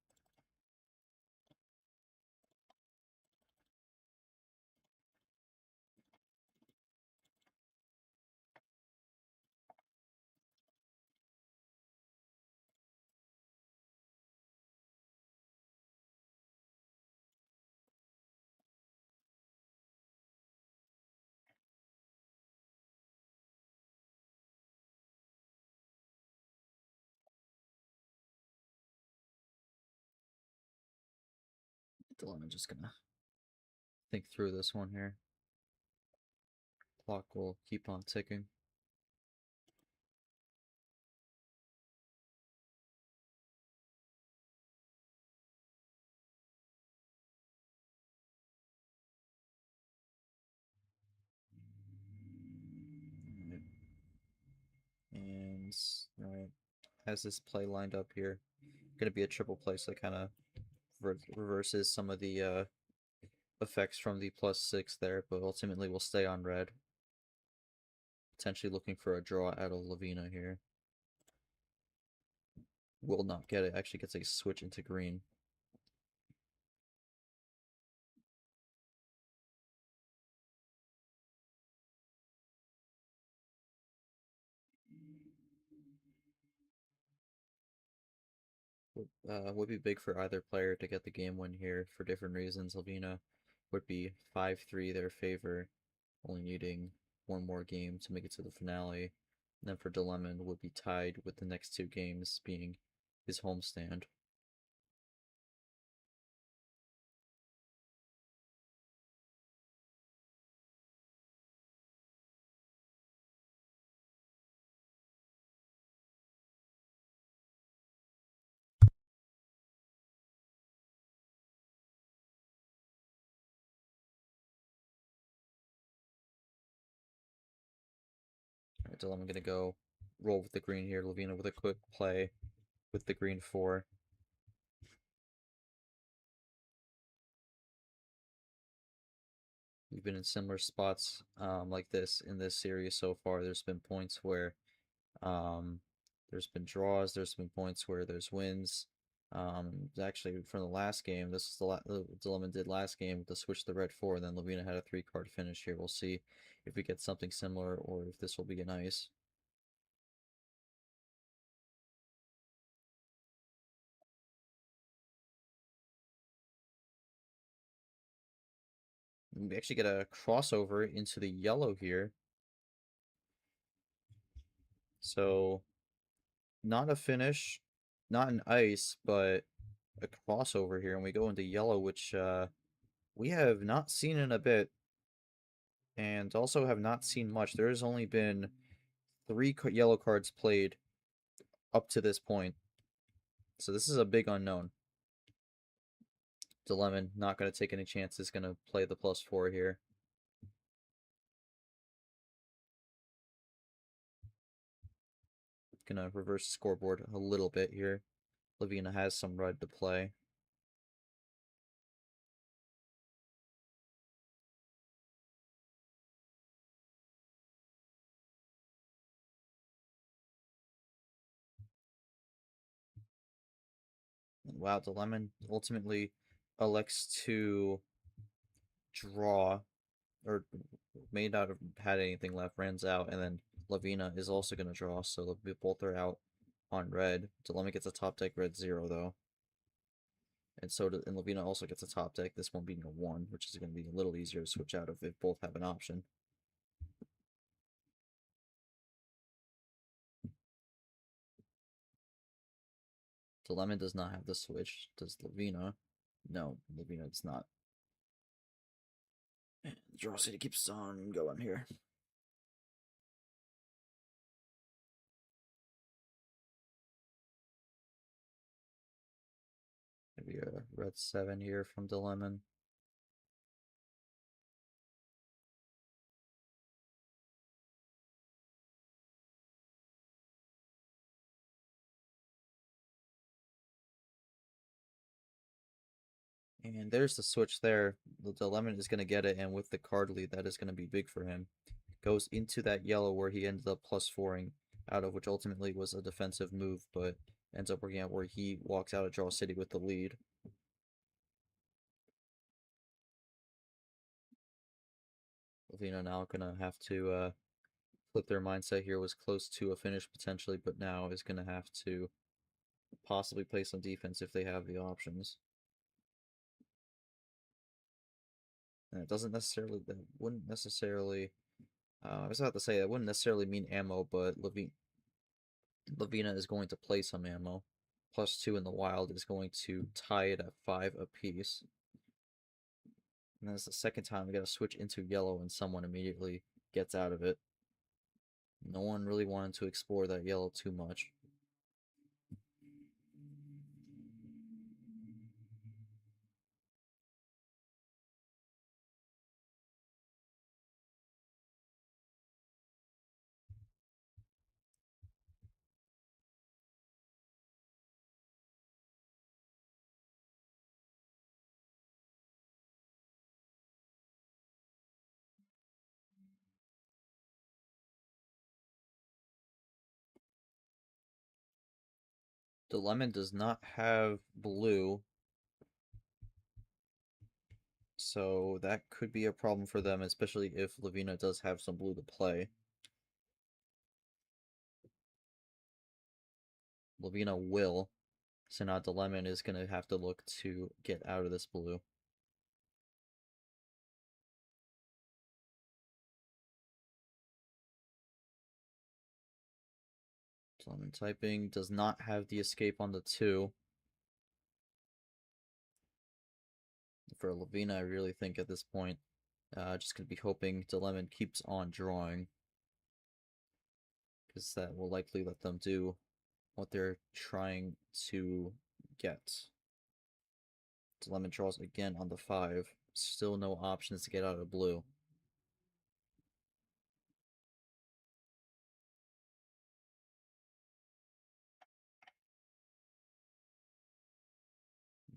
Dilemma just gonna think through this one here. Clock will keep on ticking. And alright, has this play lined up here. Gonna be a triple play, so it kind of reverses some of the effects from the +6 there, but ultimately we'll stay on red. Potentially looking for a draw out of Lavina here. Will not get it. Actually gets a switch into green. Would be big for either player to get the game win here for different reasons. Lavina would be 5-3 their favor, only needing one more game to make it to the finale. And then for Dilemma would be tied with the next two games being his homestand. Alright, Dilemma gonna go roll with the green here. Lavina with a quick play with the green 4. We've been in similar spots like this in this series so far. There's been points where there's been draws. There's been points where there's wins. Actually, from the last game, this is the dilemma did last game to switch the red 4, and then Lavina had a 3-card finish here. We'll see if we get something similar or if this will be a nice. We actually get a crossover into the yellow here. So, not a finish, not an ice, but a crossover here. And we go into yellow, which we have not seen in a bit. And also have not seen much. There has only been 3 yellow cards played up to this point. So this is a big unknown. Dilemma not going to take any chances. Going to play the +4 here. Going to reverse the scoreboard a little bit here. Lavina has some red to play. Wow, Dilemma ultimately elects to draw, or may not have had anything left, runs out, and then Lavina is also going to draw, so both are out on red. Dilemma gets a top deck red 0, though. And and Lavina also gets a top deck, this one being a 1, which is going to be a little easier to switch out if they both have an option. Dilemma does not have the switch. Does Lavina? No, Lavina does not. And the draw city keeps on going here. Maybe a red 7 here from Dilemma. And there's the switch there. The Dilemma is going to get it, and with the card lead, that is going to be big for him. Goes into that yellow where he ended up +4ing out of, which ultimately was a defensive move, but ends up working out where he walks out of Draw City with the lead. Lavina now going to have to flip their mindset here. Was close to a finish potentially, but now is going to have to possibly play some defense if they have the options. And it doesn't necessarily, that wouldn't necessarily, I was about to say, that wouldn't necessarily mean ammo, but Lavina is going to play some ammo. +2 in the wild is going to tie it at 5 apiece. And that's the second time we got to switch into yellow and someone immediately gets out of it. No one really wanted to explore that yellow too much. The lemon does not have blue, so that could be a problem for them, especially if Lavina does have some blue to play. Lavina will, so now Dilemma is going to have to look to get out of this blue. Dilemma typing does not have the escape on the 2. For Lavina, I really think at this point, just going to be hoping Dilemma keeps on drawing, because that will likely let them do what they're trying to get. Dilemma draws again on the 5. Still no options to get out of blue.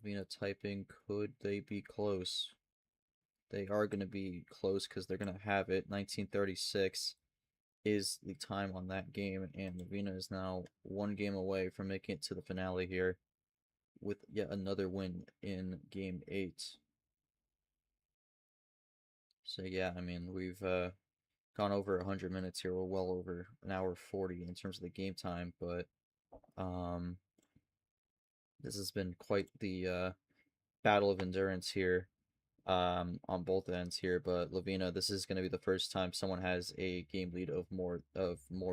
Lavina typing, could they be close? they are going to be close because they're going to have it. 1936 is the time on that game, and Lavina is now one game away from making it to the finale here with yet another win in Game 8. So yeah, I mean, we've gone over 100 minutes here. We're well over an hour 40 in terms of the game time, but this has been quite the battle of endurance here on both ends here. But Lavina, this is going to be the first time someone has a game lead of more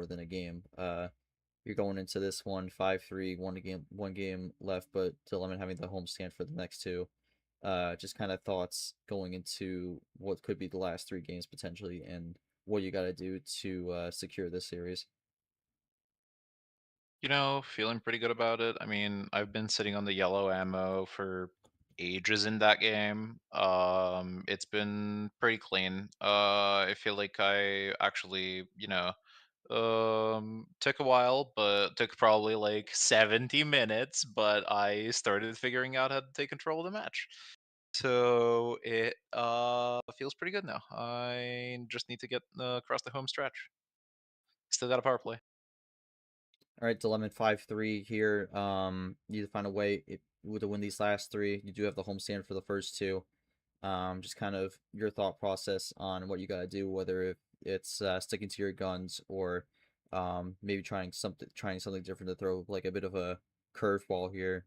than a game. You're going into this one 5-3, one game left, but Dilemma having the homestand for the next two. Just kind of thoughts going into what could be the last three games potentially, and what you got to do to secure this series. Feeling pretty good about it. I mean, I've been sitting on the yellow ammo for ages in that game. It's been pretty clean. I feel like I actually, took a while, but took probably like 70 minutes, but I started figuring out how to take control of the match. So it feels pretty good now. I just need to get across the home stretch. Still got a power play. All right, Dilemma 5-3 here. You need to find a way to win these last three. You do have the homestand for the first two. Just kind of your thought process on what you got to do, whether it's sticking to your guns or maybe trying something different to throw like a bit of a curveball here.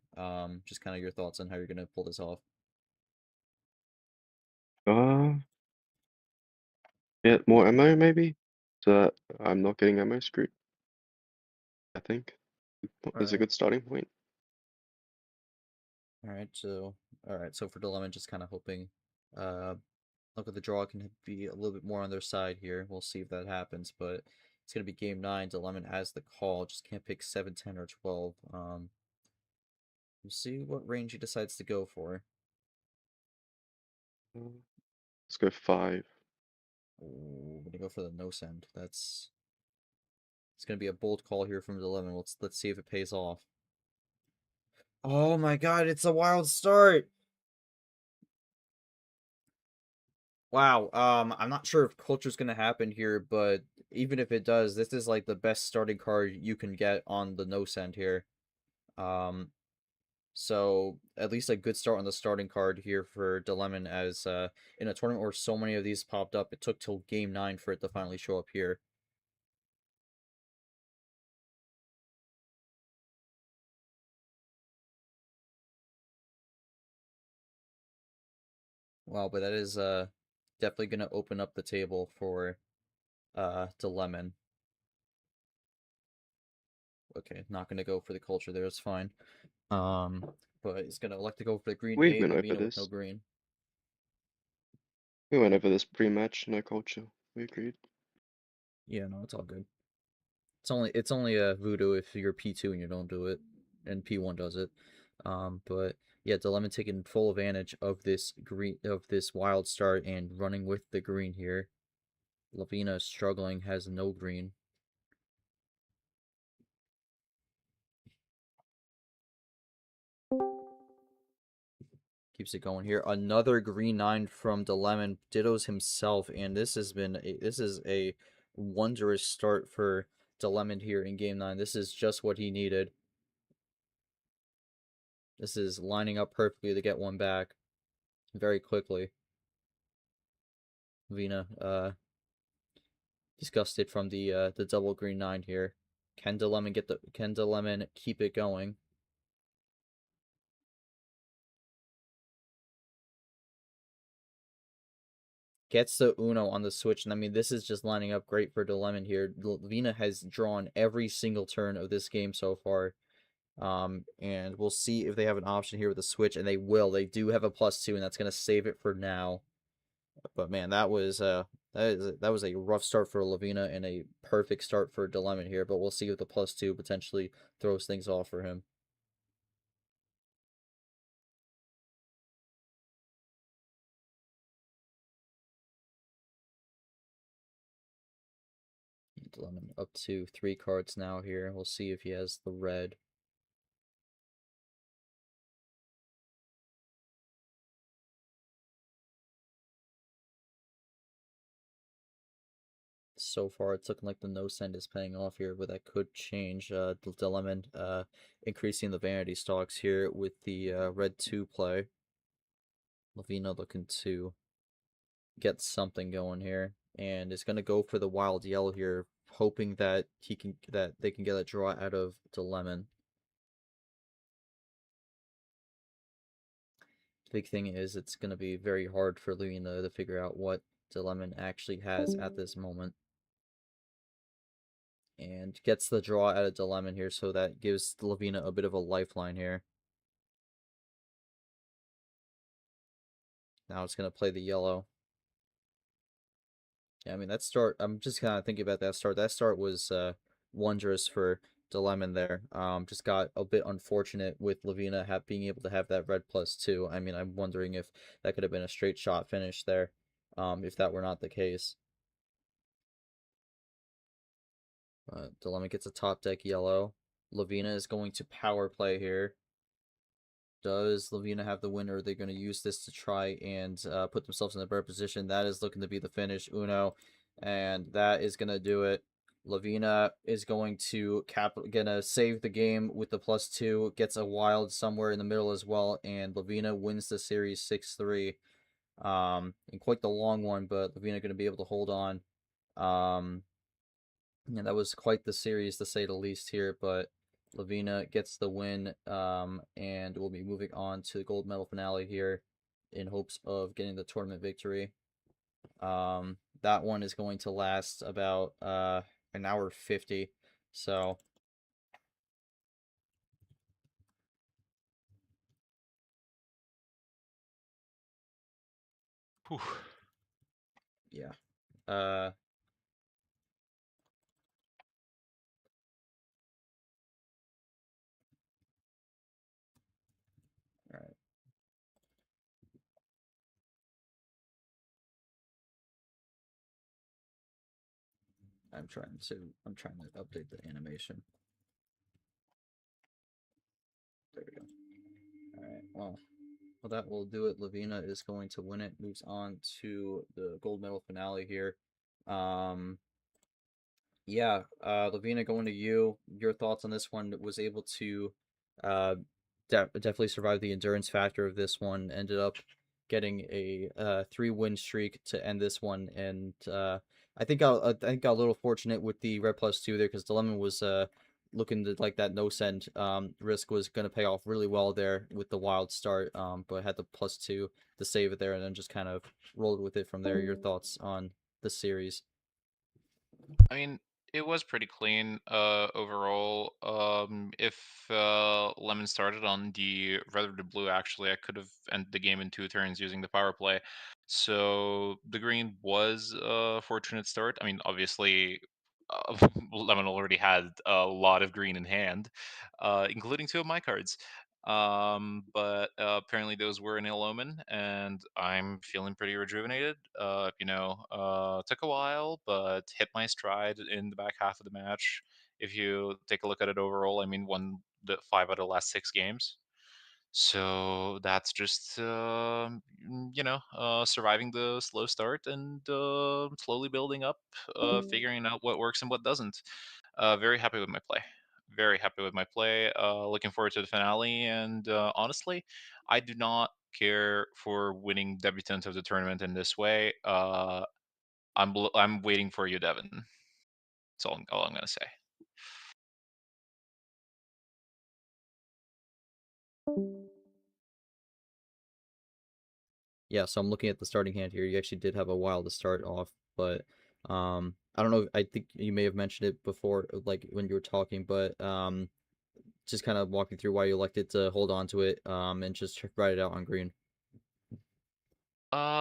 Just kind of your thoughts on how you're gonna pull this off. Get more ammo maybe, so that I'm not getting ammo screwed. I think is a Alright. good starting point. So for Dilemma, just kind of hoping look at the draw can be a little bit more on their side here. We'll see if that happens, but it's gonna be game 9. Dilemma has the call, just can't pick 7, 10, or 12. We'll see what range he decides to go for. Let's go 5. Ooh, gonna go for the no send. It's gonna be a bold call here from Dilemma. Let's see if it pays off. Oh my god, it's a wild start. Wow, I'm not sure if culture's gonna happen here, but even if it does, this is like the best starting card you can get on the no send here. Um, so at least a good start on the starting card here for Dilemon, as in a tournament where so many of these popped up, it took till game 9 for it to finally show up here. Wow, but that is definitely gonna open up the table for Dilemon. Okay, not gonna go for the culture there, it's fine. But he's gonna elect to go for the green We 8, went over Lavina with no this. green. We went over this pre-match, no culture. We agreed. Yeah, no, it's all good. It's only a voodoo if you're P2 and you don't do it, and P1 does it. But yeah, Dilemma taking full advantage of this wild start and running with the green here. Lavina is struggling, has no green. Keeps it going here. Another green 9 from Dilemma, dittos himself, and this is a wondrous start for Dilemma here in game 9. This is just what he needed. This is lining up perfectly to get one back very quickly. Vina, disgusted from the double green 9 here. Can Dilemon keep it going? Gets the Uno on the switch, and I mean, this is just lining up great for Dilemon here. Lavina has drawn every single turn of this game so far. And we'll see if they have an option here with the switch, and they will. They do have a +2, and that's gonna save it for now. But man, that was a rough start for Lavina and a perfect start for Dilemma here. But we'll see if the +2 potentially throws things off for him. Dilemma up to 3 cards now here. We'll see if he has the red. So far, it's looking like the no send is paying off here, but that could change. Lemon increasing the vanity stocks here with the red 2 play. Lavina looking to get something going here, and is going to go for the wild yellow here, hoping that they can get a draw out of Lemon. The big thing is it's going to be very hard for Lavina to figure out what Lemon actually has at this moment. And gets the draw out of Lemon here, so that gives Lavina a bit of a lifeline here. Now it's going to play the yellow. Yeah, I mean, that start, I'm just kind of thinking about that start. That start was wondrous for Lemon there. Just got a bit unfortunate with Lavina being able to have that red +2. I mean, I'm wondering if that could have been a straight shot finish there, if that were not the case. Lemon gets a top deck yellow. Lavina is going to power play here. Does Lavina have the win, or are they going to use this to try and put themselves in a better position? That is looking to be the finish, Uno, and that is going to do it. Lavina is going to gonna save the game with the +2, gets a wild somewhere in the middle as well, and Lavina wins the series 6-3. And quite the long one, but Lavina going to be able to hold on. Yeah, that was quite the series to say the least here, but Lavina gets the win, and we'll be moving on to the gold medal finale here in hopes of getting the tournament victory. That one is going to last about an hour 50, so Whew. yeah. All right. I'm trying to update the animation. There we go. All right. Well, that will do it. Lavina is going to win it. Moves on to the gold medal finale here. Yeah, Lavina, going to you. Your thoughts on this one? Was able to uh, definitely survive the endurance factor of this one. Ended up getting a 3-win streak to end this one, and I think I got a little fortunate with the red +2 there, because Dilemma was looking to, like, that no send risk was going to pay off really well there with the wild start, but had the +2 to save it there, and then just kind of rolled with it from there. Your thoughts on the series? I mean, it was pretty clean overall. If Lemon started on the red or the blue, actually, I could have ended the game in 2 turns using the power play. So the green was a fortunate start. I mean, obviously, Lemon already had a lot of green in hand, including 2 of my cards. But apparently those were an ill omen, and I'm feeling pretty rejuvenated. Took a while, but hit my stride in the back half of the match. If you take a look at it overall, I mean, won the 5 out of the last 6 games. So that's just surviving the slow start and slowly building up, figuring out what works and what doesn't. Very happy with my play. Very happy with my play. Looking forward to the finale. And honestly, I do not care for winning debutant of the tournament in this way. I'm waiting for you, Devin. That's all I'm gonna say. Yeah, so I'm looking at the starting hand here. You actually did have a while to start off, but I don't know. I think you may have mentioned it before, like when you were talking, but just kind of walking through why you elected to hold on to it, and just ride it out on green. Uh,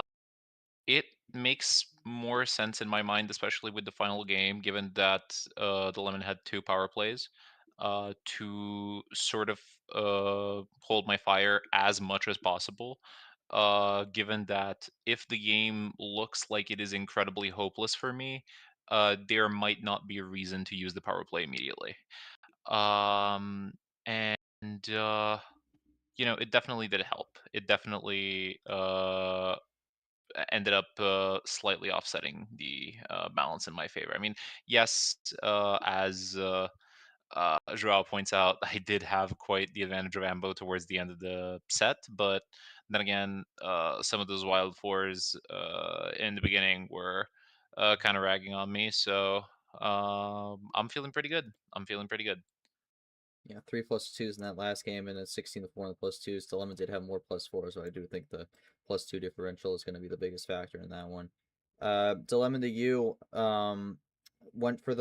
it makes more sense in my mind, especially with the final game, given that the Lemon had 2 power plays, to sort of hold my fire as much as possible. Given that if the game looks like it is incredibly hopeless for me, there might not be a reason to use the power play immediately. Um, and it definitely did help. It definitely ended up slightly offsetting the balance in my favor. I mean, yes, as Joao points out, I did have quite the advantage of Ambo towards the end of the set, but then again, some of those wild fours in the beginning were kind of ragging on me. So I'm feeling pretty good. I'm feeling pretty good. Yeah, 3+2s in that last game, and then 16-4 on the +2s. Dilemma did have more +4s, so I do think the +2 differential is going to be the biggest factor in that one. Dilemma to you, went for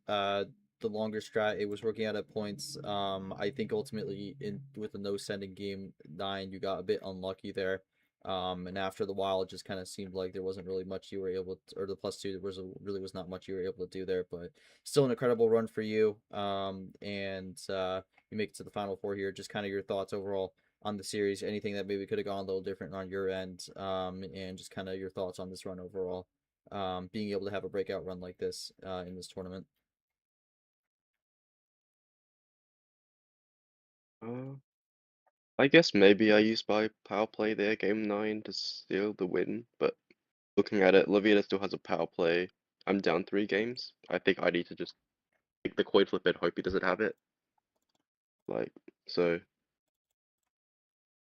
uh the longer strat. It was working out at points. I think ultimately in with the no sending game 9, you got a bit unlucky there. And after the while, it just kind of seemed like there wasn't really much you were able to, or the +2 really was not much you were able to do there. But still an incredible run for you. And you make it to the final four here. Just kind of your thoughts overall on the series. Anything that maybe could have gone a little different on your end. And just kind of your thoughts on this run overall. Being able to have a breakout run like this in this tournament. I guess maybe I used my power play there, game 9, to steal the win, but looking at it, Lavina still has a power play. I'm down 3 games. I think I need to just take the coin flip and hope he doesn't have it. Like, so,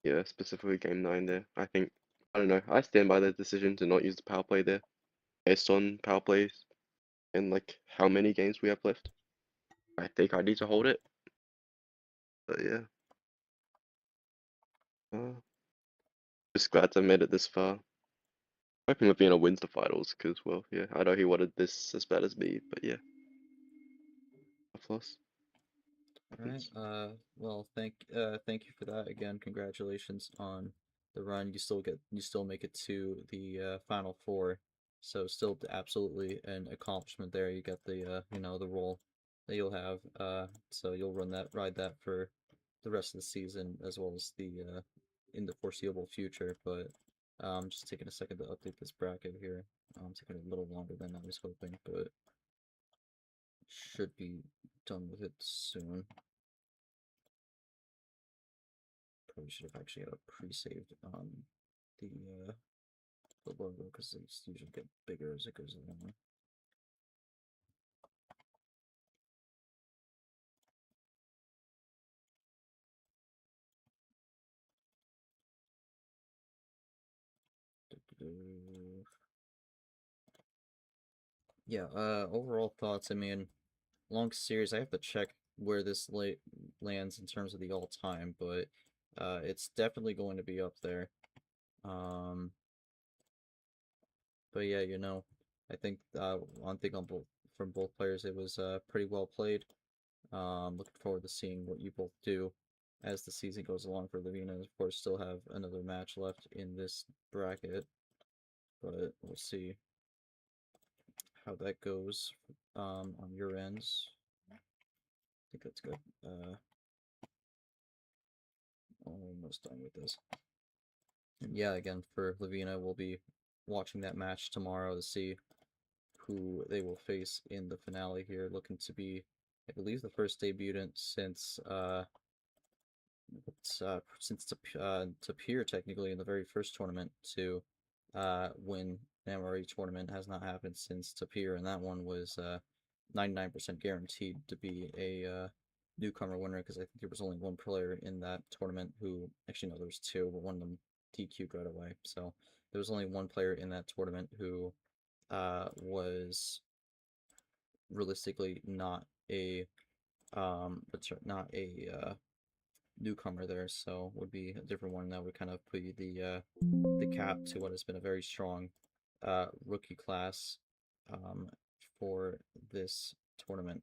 yeah, specifically game 9 there. I think, I don't know, I stand by the decision to not use the power play there, based on power plays and like how many games we have left. I think I need to hold it. But yeah. Just glad I made it this far. Hoping Lavina wins the finals, because, well, yeah, I know he wanted this as bad as me, but yeah. A floss. All right. Well, thank you for that again. Congratulations on the run. You still make it to the final four. So still absolutely an accomplishment there. You got the the role that you'll have. So you'll ride that for the rest of the season as well as the in the foreseeable future. But just taking a second to update this bracket here. Taking a little longer than I was hoping, but should be done with it soon. Probably should have actually had a pre-saved the uh, the logo because they usually get bigger as it goes along. Yeah. Overall thoughts. I mean, long series. I have to check where this lands in terms of the all-time, but it's definitely going to be up there. Um, but yeah, I think one thing on both from both players, it was pretty well played. Looking forward to seeing what you both do as the season goes along for Lavina. Of course, still have another match left in this bracket, but we'll see how that goes on your ends. I think that's good. Almost done with this. And yeah, again, for Lavina, we'll be watching that match tomorrow to see who they will face in the finale here. Looking to be, I believe, the first debutant since Tapir technically in the very first tournament to win an MRE tournament has not happened since Tapir, and that one was 99% guaranteed to be a newcomer winner because I think there was only one player in that tournament who actually no, there was two, but one of them DQ'd right away. So there was only one player in that tournament who was realistically not a not a newcomer there, so would be a different one that would kind of put you the cap to what has been a very strong rookie class for this tournament.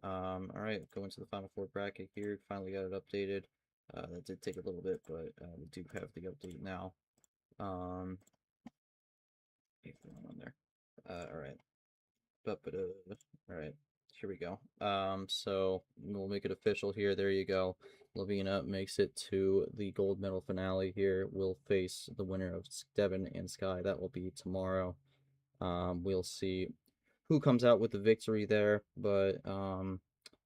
All right, going to the final four bracket here. Finally got it updated. That did take a little bit, but we do have the update now. On there. All right. All right, here we go. So we'll make it official here. There you go. Lavina makes it to the gold medal finale here. We'll face the winner of Devin and Sky. That will be tomorrow. We'll see who comes out with the victory there, but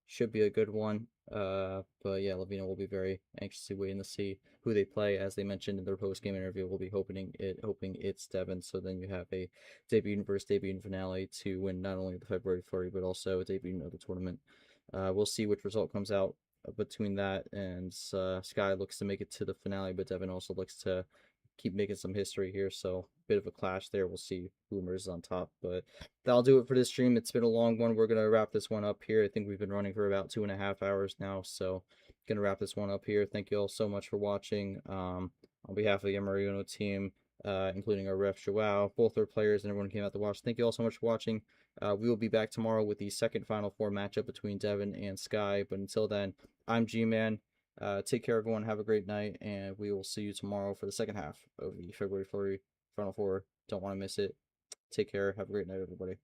should be a good one. But yeah, Lavina will be very anxiously waiting to see who they play. As they mentioned in their post game interview, we'll be hoping it's Devin. So then you have a debut versus debut finale to win not only the February Flurry but also a debut of the tournament. We'll see which result comes out between that, and Sky looks to make it to the finale, but Devin also looks to keep making some history here. So bit of a clash there. We'll see who emerges on top. But that'll do it for this stream. It's been a long one. We're gonna wrap this one up here. I think we've been running for about 2.5 hours now. So gonna wrap this one up here. Thank you all so much for watching. On behalf of the Marino team, including our ref Joao, both our players, and everyone who came out to watch. Thank you all so much for watching. We will be back tomorrow with the second Final Four matchup between Devin and Sky. But until then, I'm G-Man. Take care, everyone. Have a great night, and we will see you tomorrow for the second half of the February Flurry Final Four. Don't want to miss it. Take care. Have a great night, everybody.